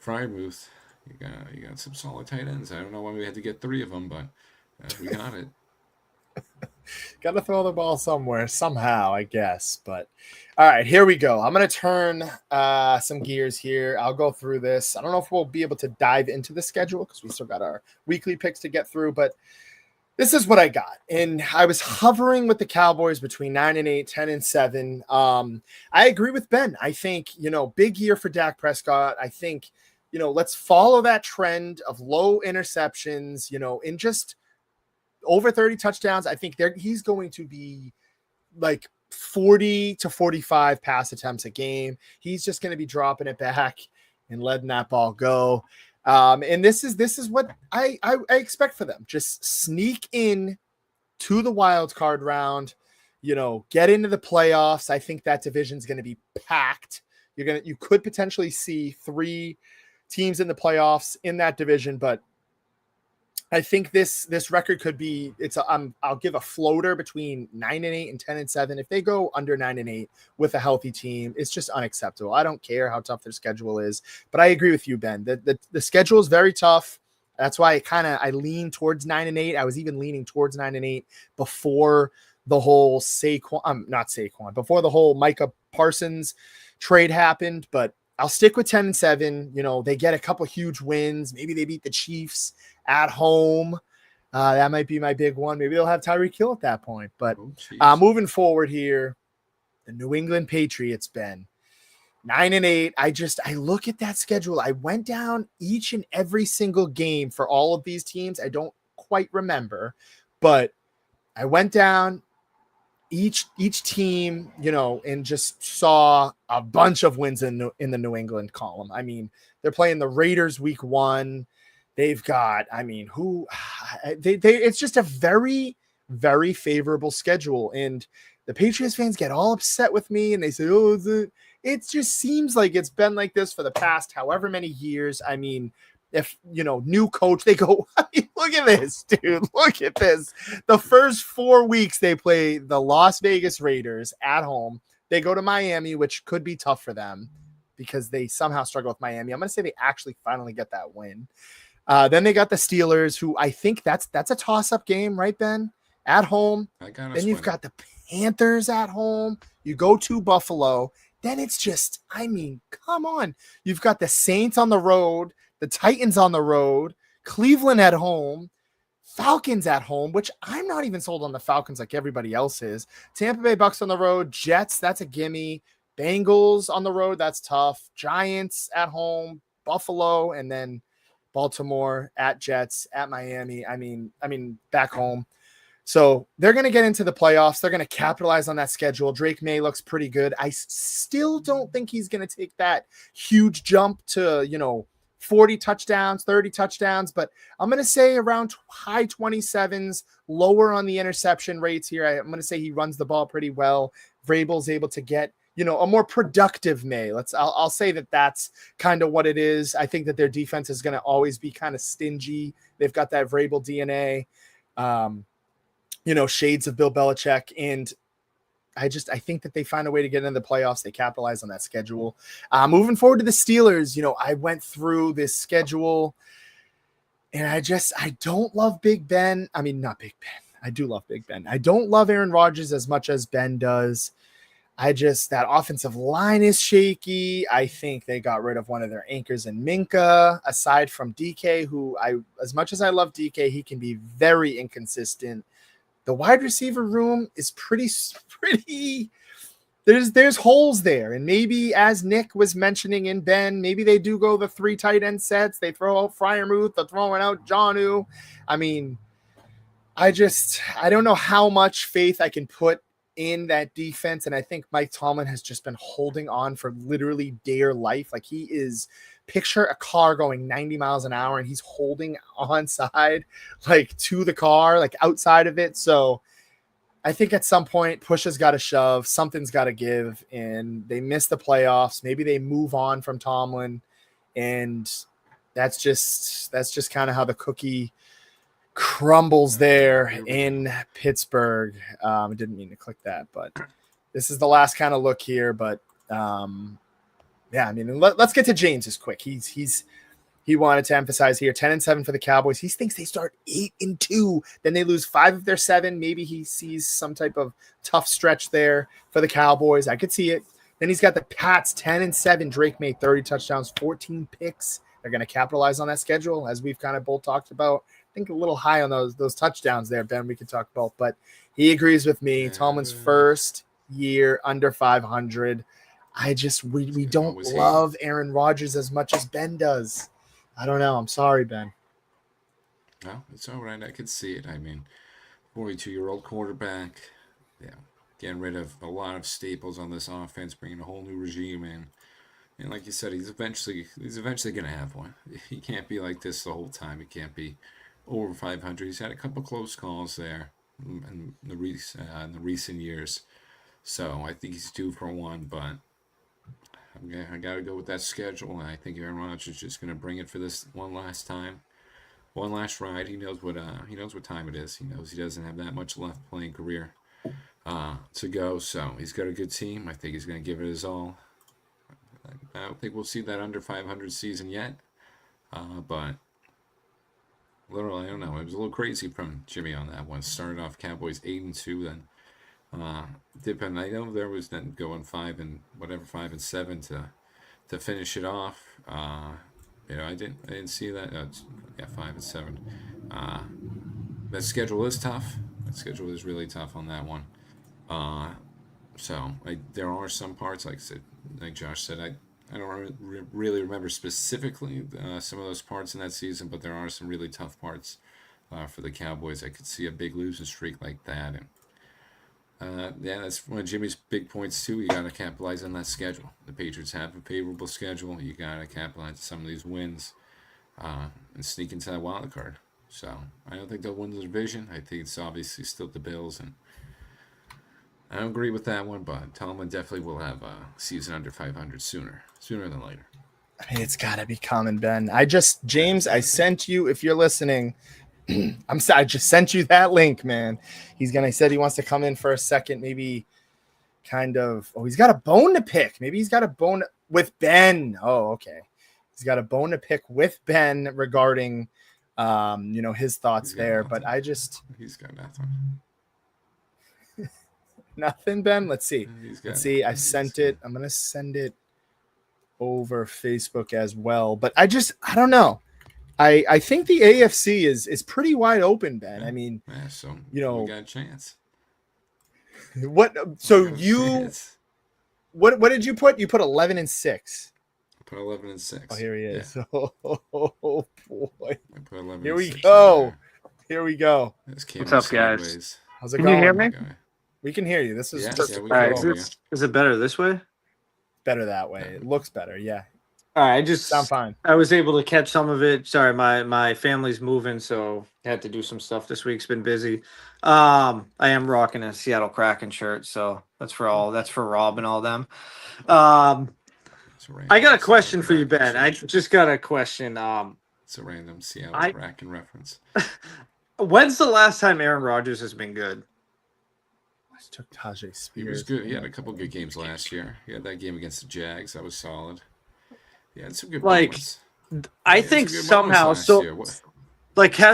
C: Freiermuth. You got some solid tight ends. I don't know why we had to get 3 of them, but we got it.
B: Got to throw the ball somewhere, somehow, I guess. But all right, here we go. I'm going to turn some gears here. I'll go through this. I don't know if we'll be able to dive into the schedule because we still got our weekly picks to get through, but this is what I got. And I was hovering with the Cowboys between 9-8, 10-7. I agree with Ben. I think, big year for Dak Prescott. I think, let's follow that trend of low interceptions, in just over 30 touchdowns. I think he's going to be like 40 to 45 pass attempts a game. He's just going to be dropping it back and letting that ball go. And this is what I expect for them. Just sneak in to the wild card round, get into the playoffs. I think that division is going to be packed. You could potentially see 3 teams in the playoffs in that division, but I think this record could be, I'll give a floater between 9-8 and 10-7. If they go under 9-8 with a healthy team, it's just unacceptable. I don't care how tough their schedule is, but I agree with you, Ben. The schedule is very tough. That's why I lean towards 9-8. I was even leaning towards 9-8 before the whole before the whole Micah Parsons trade happened, but I'll stick with 10-7. They get a couple huge wins. Maybe they beat the Chiefs at home. That might be my big one. Maybe they'll have Tyreek Hill at that point. But moving forward here, the New England Patriots, Ben, 9-8. I look at that schedule. I went down each and every single game for all of these teams. I don't quite remember, but I went down each team, and just saw a bunch of wins in the New England column. I mean, they're playing the Raiders week 1. They've got, I mean, who they it's just a very, very favorable schedule. And the Patriots fans get all upset with me and they say, "Oh, it just seems like it's been like this for the past however many years." I mean, if new coach, they go, I mean, look at this, dude. Look at this. The first 4 weeks they play the Las Vegas Raiders at home. They go to Miami, which could be tough for them because they somehow struggle with Miami. I'm going to say they actually finally get that win. Then they got the Steelers, who I think that's a toss-up game, right, Ben? At home. Then you've got the Panthers at home. You go to Buffalo. Then it's just, I mean, come on. You've got the Saints on the road, the Titans on the road, Cleveland at home, Falcons at home, which I'm not even sold on the Falcons like everybody else is. Tampa Bay Bucks on the road, Jets, that's a gimme. Bengals on the road, that's tough. Giants at home, Buffalo, and then Baltimore at Jets, at Miami. I mean, back home. So they're going to get into the playoffs. They're going to capitalize on that schedule. Drake May looks pretty good. I still don't think he's going to take that huge jump to, 40 touchdowns, 30 touchdowns, but I'm going to say around high 27s, lower on the interception rates here. I'm going to say he runs the ball pretty well. Vrabel's able to get, a more productive May. I'll say that that's kind of what it is. I think that their defense is going to always be kind of stingy. They've got that Vrabel DNA. Shades of Bill Belichick. And I think that they find a way to get into the playoffs. They capitalize on that schedule. Moving forward to the Steelers, I went through this schedule and I don't love Big Ben. I mean, not Big Ben. I do love Big Ben. I don't love Aaron Rodgers as much as Ben does. That offensive line is shaky. I think they got rid of one of their anchors in Minka, aside from DK, who as much as I love DK, he can be very inconsistent. The wide receiver room is pretty. There's holes there, and maybe as Nick was mentioning in Ben, maybe they do go the 3 tight end sets. They throw out Freiermuth, they're throwing out Jonnu. I mean, I don't know how much faith I can put in that defense, and I think Mike Tomlin has just been holding on for literally dear life. Like he is. Picture a car going 90 miles an hour and he's holding on side, like to the car, like outside of it. So I think at some point push has got to shove, something's got to give, and they miss the playoffs. Maybe they move on from Tomlin, and that's just kind of how the cookie crumbles there in Pittsburgh. I didn't mean to click that, but this is the last kind of look here, but yeah, I mean, let's get to James's quick. He wanted to emphasize here 10-7 for the Cowboys. He thinks they start 8-2, then they lose 5 of their 7. Maybe he sees some type of tough stretch there for the Cowboys. I could see it. Then he's got the Pats 10-7. Drake made 30 touchdowns, 14 picks. They're going to capitalize on that schedule, as we've kind of both talked about. I think a little high on those touchdowns there, Ben. We could talk about, but he agrees with me. Tomlin's first year under 500. We don't love Aaron Rodgers as much as Ben does. I don't know. I'm sorry, Ben.
C: No, it's all right. I could see it. I mean, 42-year-old quarterback, getting rid of a lot of staples on this offense, bringing a whole new regime in. And like you said, he's eventually going to have one. He can't be like this the whole time. He can't be over 500. He's had a couple close calls there in the recent years. So I think he's due for one, but I got to go with that schedule. I think Aaron Rodgers is just going to bring it for this one last time, one last ride. He knows what time it is. He knows he doesn't have that much left playing career to go. So he's got a good team. I think he's going to give it his all. I don't think we'll see that under 500 season yet, but literally, I don't know. It was a little crazy from Jimmy on that one. Started off Cowboys 8-2, then. Depending, I know there was then going 5-7 to finish it off. I didn't see that. 5-7. That schedule is tough. That schedule is really tough on that one. There are some parts, like Josh said, I don't really remember specifically some of those parts in that season, but there are some really tough parts for the Cowboys. I could see a big losing streak like that, and Yeah, that's one of Jimmy's big points too. You got to capitalize on that schedule. The Patriots have a favorable schedule. You got to capitalize on some of these wins and sneak into that wild card. So I don't think they'll win the division. I think it's obviously still the Bills, and I don't agree with that one. But Tomlin definitely will have a season under 500 sooner than later.
B: I mean, it's got to be common, Ben. James, I sent you, if you're listening, I just sent you that link, man. He said he wants to come in for a second, maybe he's got a bone to pick. Maybe he's got a bone with Ben. Oh, okay. He's got a bone to pick with Ben regarding, his thoughts there.
C: Nothing.
B: But
C: he's got nothing.
B: Nothing, Ben. Let's see. I sent it. I'm going to send it over Facebook as well. But I don't know. I think the AFC is pretty wide open, Ben.
C: Yeah.
B: I mean,
C: so
B: we got
C: a chance.
B: What? So what did you put? You put 11-6.
C: I put 11-6.
B: Oh, here he is.
C: Yeah.
B: Oh boy.
C: I put 11.
B: Here we go.
A: What's up, guys?
B: How's it
A: Can
B: going?
A: you hear me?
B: We can hear you. This is
C: we
A: all right.
C: can
A: Is it better this way?
B: better that way. It looks better. Yeah.
A: All right.
B: Sound fine.
A: I was able to catch some of it. Sorry, my family's moving, so I had to do some stuff this week. It's been busy. I am rocking a Seattle Kraken shirt, so that's for Rob and all them. I got a question for you, Ben. I just got a question.
C: It's a random Seattle Kraken reference.
A: When's the last time Aaron Rodgers has been good?
B: Took Tajay Spears.
C: He was good. He had a couple good games last year. He had that game against the Jags. That was solid. Yeah, it's some good moments.
A: I think somehow has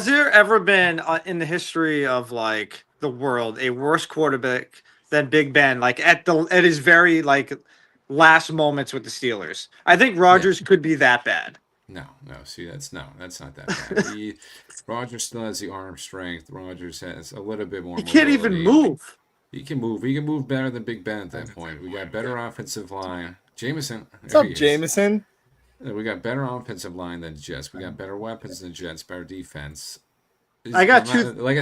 A: there ever been in the history of like the world a worse quarterback than Big Ben? Like at his very last moments with the Steelers. I think Rodgers could be that bad.
C: No. See, that's not that bad. Rodgers still has the arm strength. Rodgers has a little bit more.
A: He can't even move.
C: He can move. He can move better than Big Ben at that point. We got better offensive line. Jameson.
B: What's up, Jameson?
C: We got better offensive line than Jets. We got better weapons than Jets. Better defense.
A: Like
C: I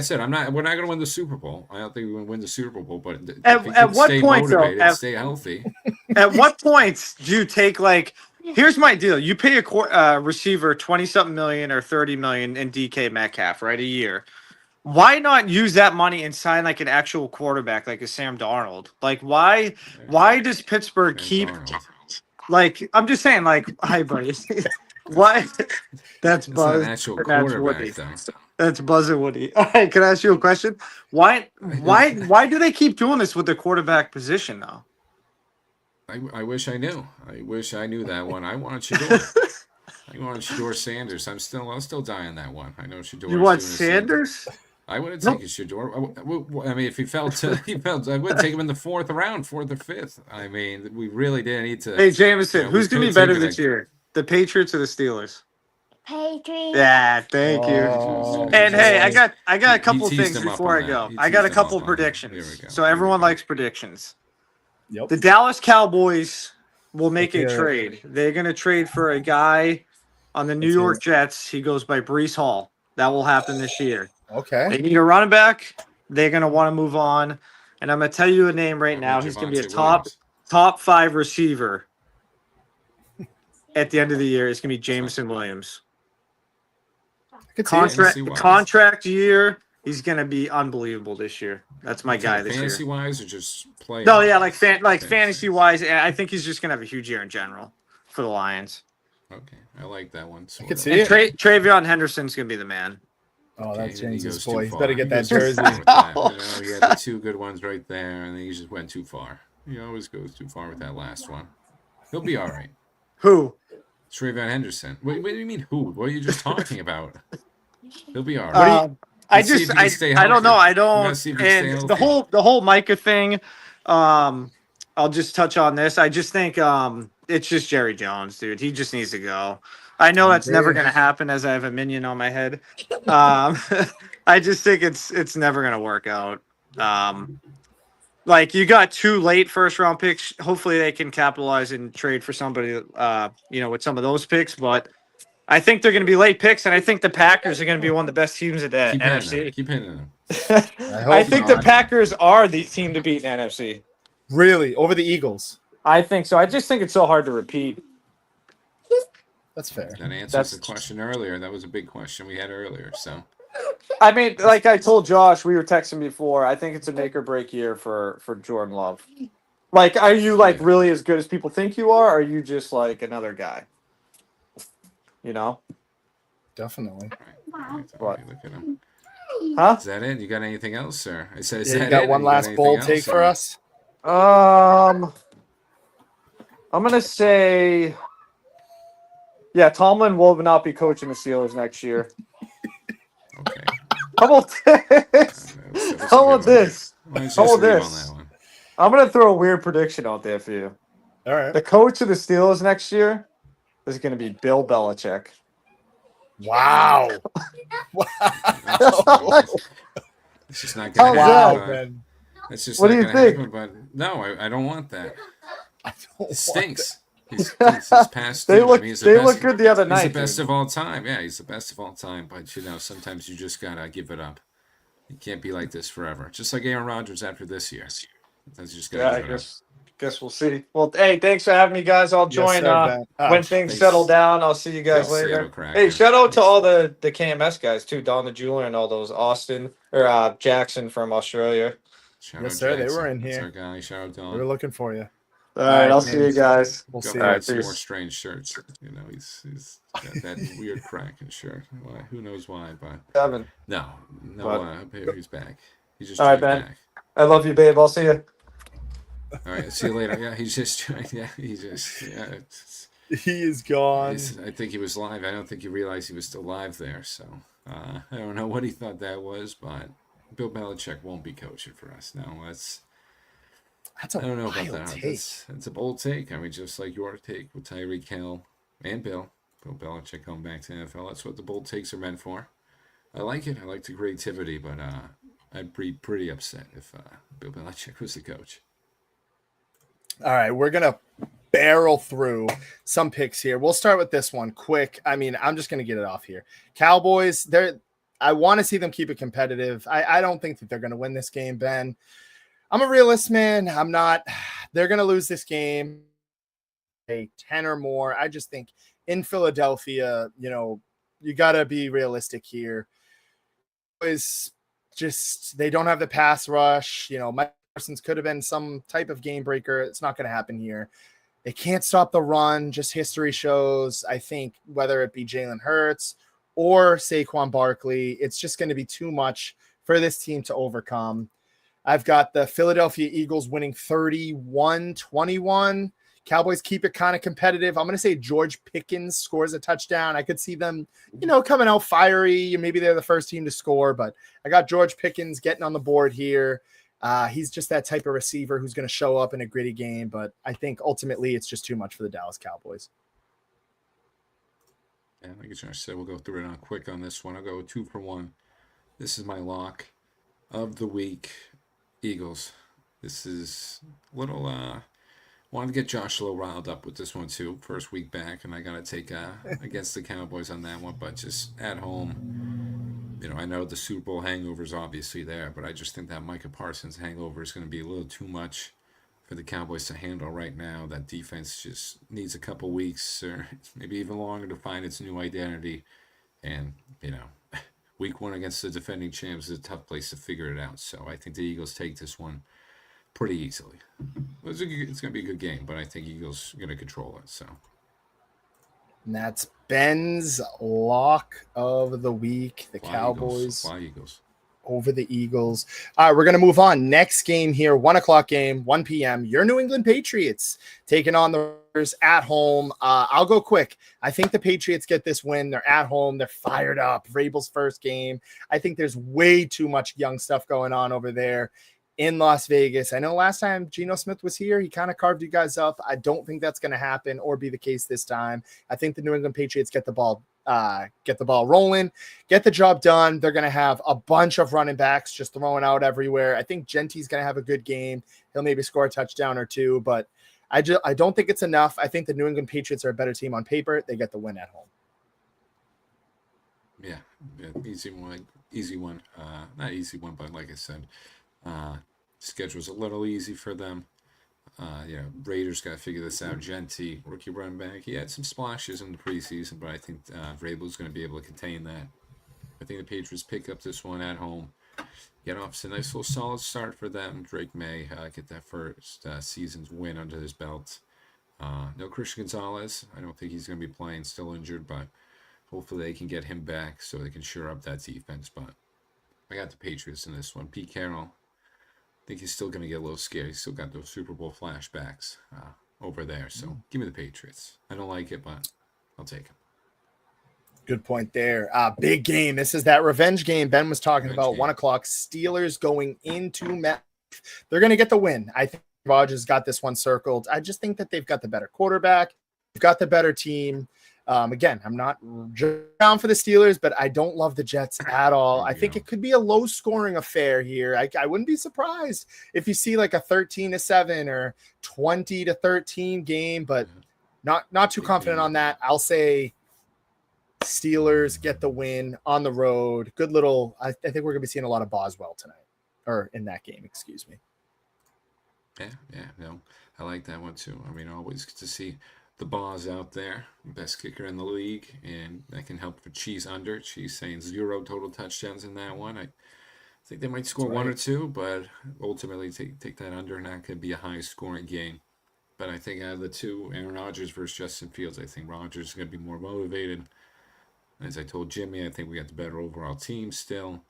C: said, we're not going to win the Super Bowl. I don't think we're going to win the Super Bowl, but
A: at what point, though?
C: Stay healthy.
A: At what point do you take here's my deal. You pay a receiver 20-something million or 30 million in DK Metcalf, right, a year. Why not use that money and sign an actual quarterback like a Sam Darnold? Why does Pittsburgh keep I'm just saying hi buddy. Why that's Buzz.
C: An actual quarterback though.
A: That's Buzz and Woody. All right, can I ask you a question? Why do they keep doing this with the quarterback position though?
C: I wish I knew. I wish I knew that one. I wanted Shador. I wanted Shador Sanders. I'll still die on that one. I know Shador.
A: You want Sanders?
C: I would have taken Shador. I mean, if he fell, I would take him in the fourth round, fourth or fifth. I mean, we really didn't need to.
A: Hey, Jameson, who's going to be better this year? The Patriots or the Steelers?
D: Patriots.
A: Yeah, thank you. And hey, I got a couple things before I go. I got a couple predictions. So everyone likes predictions.
B: Yep.
A: The Dallas Cowboys will make a trade. They're going to trade for a guy on the New York Jets. He goes by Breece Hall. That will happen this year.
B: Okay.
A: They need a running back. They're going to want to move on. And I'm going to tell you a name right now. He's going to be a top 5 receiver at the end of the year. It's going to be Jameson Williams. Contract year. He's going to be unbelievable this year. That's my guy this year.
C: Fantasy-wise or just play?
A: No, yeah, fantasy-wise. I think he's just going to have a huge year in general for the Lions.
C: Okay, I like that one.
B: I could see it.
A: Travion Henderson's going to be the man.
B: Oh, that's James's boy. He's better get that jersey.
C: He had the 2 good ones right there, and then he just went too far. He always goes too far with that last one. He'll be all right.
A: Who?
C: Travion Henderson. What do you mean who? What are you just talking about? He'll be all right.
A: I don't know. I don't. And the whole Micah thing. I'll just touch on this. I just think it's just Jerry Jones, dude. He just needs to go. I know that's never going to happen as I have a minion on my head. I just think it's never going to work out. You got 2 late first round picks. Hopefully they can capitalize and trade for somebody, with some of those picks. But I think they're going to be late picks, and I think the Packers are going to be one of the best teams in the
C: Keep hitting them.
A: NFC.
C: Keep hitting them.
A: I think the
B: not.
A: Packers are the team to beat in NFC.
B: Really? Over the Eagles?
A: I think so. I just think it's so hard to repeat.
B: That's fair.
C: That answers
A: That's-
C: the question earlier. That was a big question we had earlier. So
A: I mean, like I told Josh, we were texting before. I think it's a make or break year for Jordan Love. Like, are you like
C: Yeah.
A: really as good as people think you are? Or are you just like another guy? You know?
B: Definitely.
A: What?
C: Look at him.
A: Huh?
C: Is that it? You got anything else, sir? I said, is
B: Yeah,
C: that
B: you got
C: it?
B: one
C: You
B: last
C: anything
B: bold
C: else,
B: take for
C: or-
B: us?
A: I'm gonna say, yeah, Tomlin will not be coaching the Steelers next year.
C: Okay.
A: How about this? How about this?
C: Why don't you just
A: How about
C: leave
A: this?
C: on that one?
A: I'm gonna throw a weird prediction out there for you.
B: All right.
A: The coach of the Steelers next year is gonna be Bill Belichick.
B: Wow.
C: It's just not
A: How's
C: gonna
B: Wow,
C: happen.
B: man.
C: It's just
A: What
C: not
A: do you
C: gonna
A: think?
C: happen. But no, I don't want that.
B: I don't
C: It
B: want
C: stinks. He stinks. His past.
A: They
C: due.
A: look
C: He's
A: they
C: the
A: look
C: best-
A: good the other
C: He's
A: night.
C: the best
A: dude.
C: of all time. Yeah, he's the best of all time. But sometimes you just gotta give it up. You can't be like this forever. Just like Aaron Rodgers after this year. Sometimes you just gotta
A: Yeah, I
C: give it up.
A: guess we'll see. Well, hey, thanks for having me, guys. I'll
B: Yes,
A: join
B: sir, Ben.
A: when things
C: thanks.
A: settle down. I'll see you guys
C: Thanks,
A: later.
C: Seattle Kraken.
A: Hey, shout out to all the KMS guys too, Don the Jeweler and all those Austin or Jackson from Australia.
C: Shout
B: Yes,
C: out
B: sir, they
C: Jackson.
B: were in
C: That's
B: here.
C: our guy. Shout out
B: we
C: Don.
B: were looking for you.
A: All right,
B: right,
A: I'll see you
B: thanks.
A: guys.
B: We'll
C: Go
B: see
C: buy
B: you.
A: Alright,
C: some more
A: peace.
C: strange shirts. He's got that weird Kraken shirt. Why? Who knows why? But
A: Kevin,
C: no.
A: But-
C: He's back. He's just
A: All right,
C: joined
A: Ben.
C: back.
A: I love you, babe. I'll see you.
C: All right, see you later. Yeah, he's just joined. Yeah, it's-
B: He is gone.
C: I think he was live. I don't think he realized he was still live there. So I don't know what he thought that was, but Bill Belichick won't be coaching for us. No,
B: That's
C: I
B: a
C: don't know about
B: wild
C: that.
B: take.
C: That's a bold take. I mean, just like your take with Tyreek Hill and Bill Belichick coming back to the NFL. That's what the bold takes are meant for. I like it. I like the creativity, but I'd be pretty upset if Bill Belichick was the coach.
B: All right, we're gonna barrel through some picks here. We'll start with this one quick. I mean, I'm just gonna get it off here. Cowboys, I want to see them keep it competitive. I don't think that they're gonna win this game, Ben. I'm a realist, man. I'm not. They're gonna lose this game. A 10 or more. I just think in Philadelphia, you gotta be realistic here. Is just they don't have the pass rush. Mike Parsons could have been some type of game breaker. It's not going to happen here. They can't stop the run. Just history shows. I think whether it be Jalen Hurts or Saquon Barkley, it's just going to be too much for this team to overcome. I've got the Philadelphia Eagles winning 31-21. Cowboys keep it kind of competitive. I'm going to say George Pickens scores a touchdown. I could see them, coming out fiery. Maybe they're the first team to score, but I got George Pickens getting on the board here. He's just that type of receiver who's going to show up in a gritty game, but I think ultimately it's just too much for the Dallas Cowboys.
C: Yeah, like Josh said, we'll go through it on quick on this one. I'll go 2 for 1. This is my lock of the week. Eagles. This is a little wanted to get Josh a little riled up with this one too. First week back, and I gotta take against the Cowboys on that one, but just at home. I know the Super Bowl hangover is obviously there, but I just think that Micah Parsons hangover is going to be a little too much for the Cowboys to handle right now. That defense just needs a couple weeks or maybe even longer to find its new identity. And, week 1 against the defending champs is a tough place to figure it out. So I think the Eagles take this one pretty easily. It's going to be a good game, but I think Eagles are going to control it. So.
B: And that's Ben's lock of the week. The
C: Fly
B: Cowboys
C: Eagles. Fly Eagles.
B: Over the Eagles. All right, we're going to move on. Next game here, 1 o'clock game, 1 p.m. Your New England Patriots taking on the Raiders at home. I'll go quick. I think the Patriots get this win. They're at home. They're fired up. Vrabel's first game. I think there's way too much young stuff going on over there in Las Vegas. I know last time Geno Smith was here, he kind of carved you guys up. I don't think that's going to happen or be the case this time. I think the New England Patriots get the ball rolling, get the job done. They're going to have a bunch of running backs just throwing out everywhere. I think Genty's going to have a good game. He'll maybe score a touchdown or two, but I don't think it's enough. I think the New England Patriots are a better team on paper. They get the win at home.
C: Yeah, easy one. Easy one. Not easy one, but like I said, schedule's a little easy for them. Raiders got to figure this out. Genti, rookie running back, he had some splashes in the preseason, but I think Vrabel's going to be able to contain that. I think the Patriots pick up this one at home. Get off to a nice little solid start for them. Drake May get that first season's win under his belt. No Christian Gonzalez. I don't think he's going to be playing, still injured, but hopefully they can get him back so they can shore up that defense. But I got the Patriots in this one. Pete Carroll, I think he's still going to get a little scared. He's still got those Super Bowl flashbacks over there. So give me the Patriots. I don't like it, but I'll take him.
B: Good point there. Big game. This is that revenge game Ben was talking about.
C: Game.
B: 1 o'clock. Steelers going into Met. They're going to get the win. I think Rodgers got this one circled. I just think that they've got the better quarterback. They've got the better team. Again, I'm not down for the Steelers, but I don't love the Jets at all. I think it could be a low-scoring affair here. I wouldn't be surprised if you see like a 13-7 or 20-13 game, but not too confident on that. I'll say Steelers get the win on the road. Good little. I think we're going to be seeing a lot of Boswell tonight, or in that game. Excuse me.
C: No, I like that one too. I mean, always good to see the Boz out there, best kicker in the league, and that can help for Cheese under. Cheese saying 0 total touchdowns in that one. I think they might score one or two, but ultimately take that under, and that could be a high scoring game. But I think out of the two, Aaron Rodgers versus Justin Fields, I think Rodgers is going to be more motivated. As I told Jimmy, I think we got the better overall team still.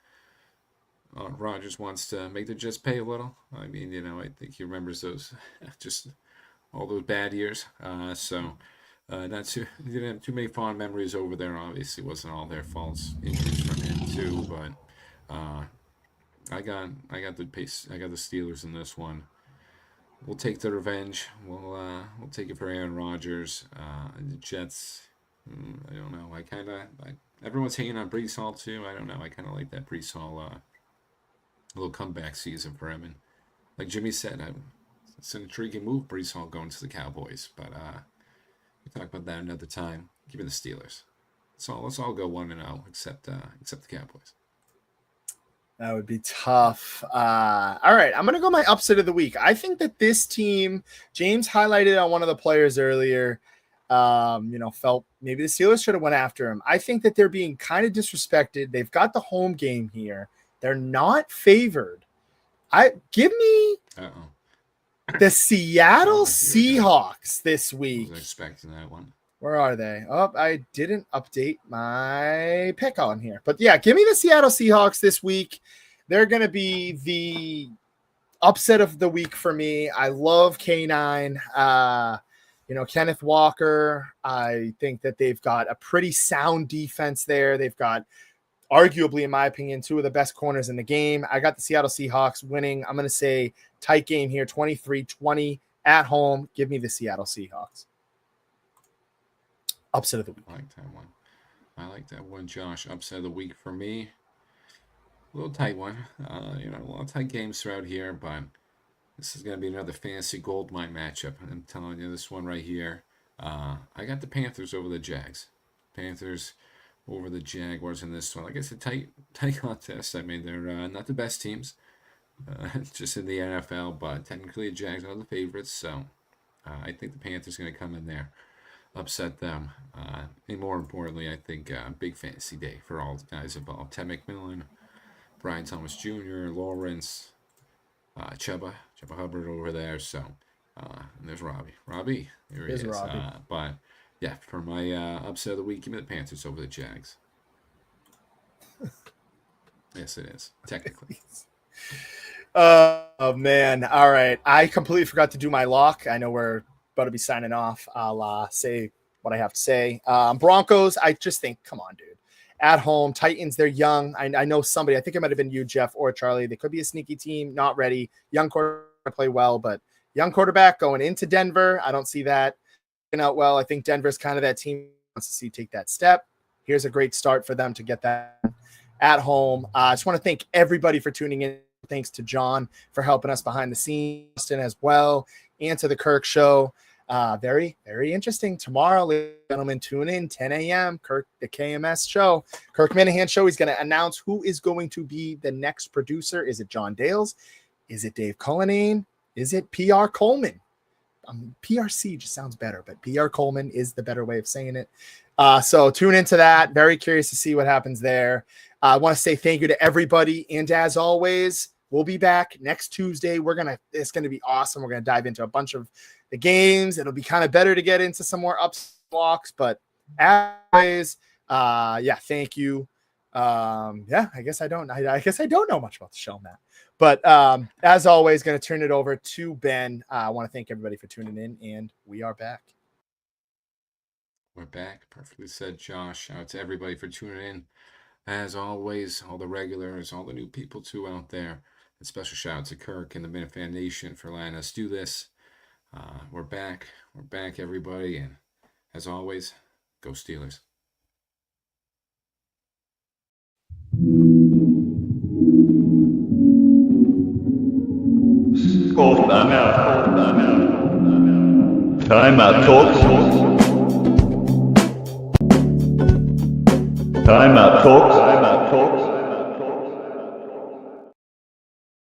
C: Rodgers wants to make the Jets pay a little. I mean, I think he remembers those, just all those bad years. Not too, didn't have too many fond memories over there. Obviously, it wasn't all their faults. Injuries from him too, but I got the Steelers in this one. We'll take the revenge. We'll take it for Aaron Rodgers. The Jets. I don't know. Everyone's hating on Brees Hall too. I don't know. I kind of like that Brees Hall little comeback season for him. And like Jimmy said, it's an intriguing move, Brees Hall going to the Cowboys. But we'll talk about that another time. Give me the Steelers. Let's all go 1-0, except the Cowboys.
B: That would be tough. All right, I'm going to go my upset of the week. I think that this team, James highlighted on one of the players earlier, felt maybe the Steelers should have went after him. I think that they're being kind of disrespected. They've got the home game here. They're not favored. Give me the Seattle Seahawks this week.
C: I was expecting that one.
B: Where are they? Oh, I didn't update my pick on here. But yeah, give me the Seattle Seahawks this week. They're going to be the upset of the week for me. I love K9. Kenneth Walker. I think that they've got a pretty sound defense there. They've got, arguably, in my opinion, 2 of the best corners in the game. I got the Seattle Seahawks winning. I'm going to say tight game here, 23-20 at home. Give me the Seattle Seahawks. Upset of the week.
C: I like that one, Josh. Upset of the week for me. A little tight one. A lot of tight games throughout here, but this is going to be another fantasy gold mine matchup. I'm telling you, this one right here. I got the Panthers over the Jags. Panthers over the Jaguars in this one. Like I said, tight contest. I mean, they're not the best teams, just in the NFL, but technically the Jags are the favorites. So I think the Panthers are going to come in there, upset them. And more importantly, I think big fantasy day for all the guys involved. Ted McMillan, Brian Thomas Jr., Lawrence, Chuba Hubbard over there. So, and there's Robbie. Here he is.
B: Robbie.
C: But yeah, for my upset of the week, give me the Panthers over the Jags. Yes, it is technically.
B: Oh man! All right, I completely forgot to do my lock. I know we're about to be signing off. I'll say what I have to say. Broncos. I just think, come on, dude. At home, Titans, they're young. I know somebody, I think it might have been you, Jeff, or Charlie. They could be a sneaky team, not ready. Young quarterback play well, but young quarterback going into Denver, I don't see that working out well. I think Denver's kind of that team wants to see take that step. Here's a great start for them to get that at home. I just want to thank everybody for tuning in. Thanks to John for helping us behind the scenes, Austin as well, and to the Kirk Show. Very, very interesting. Tomorrow, ladies and gentlemen, tune in 10 a.m. Kirk, the KMS show, Kirk Minahan show. He's going to announce who is going to be the next producer. Is it John Dales? Is it Dave Cullinane? Is it PR Coleman? PRC just sounds better, but PR Coleman is the better way of saying it. So tune into that. Very curious to see what happens there. I want to say thank you to everybody. And as always, we'll be back next Tuesday. It's going to be awesome. We're going to dive into a bunch of the games. It'll be kind of better to get into some more ups blocks, but as always, thank you. I guess I don't know much about the show, Matt. But as always, going to turn it over to Ben. I want to thank everybody for tuning in, and we are back.
C: We're back. Perfectly said, Josh. Shout out to everybody for tuning in. As always, all the regulars, all the new people too out there. And special shout out to Kirk and the Minifan Nation for letting us do this. We're back. We're back, everybody. And as always, go Steelers.
D: Time out, talks. Time out, talks.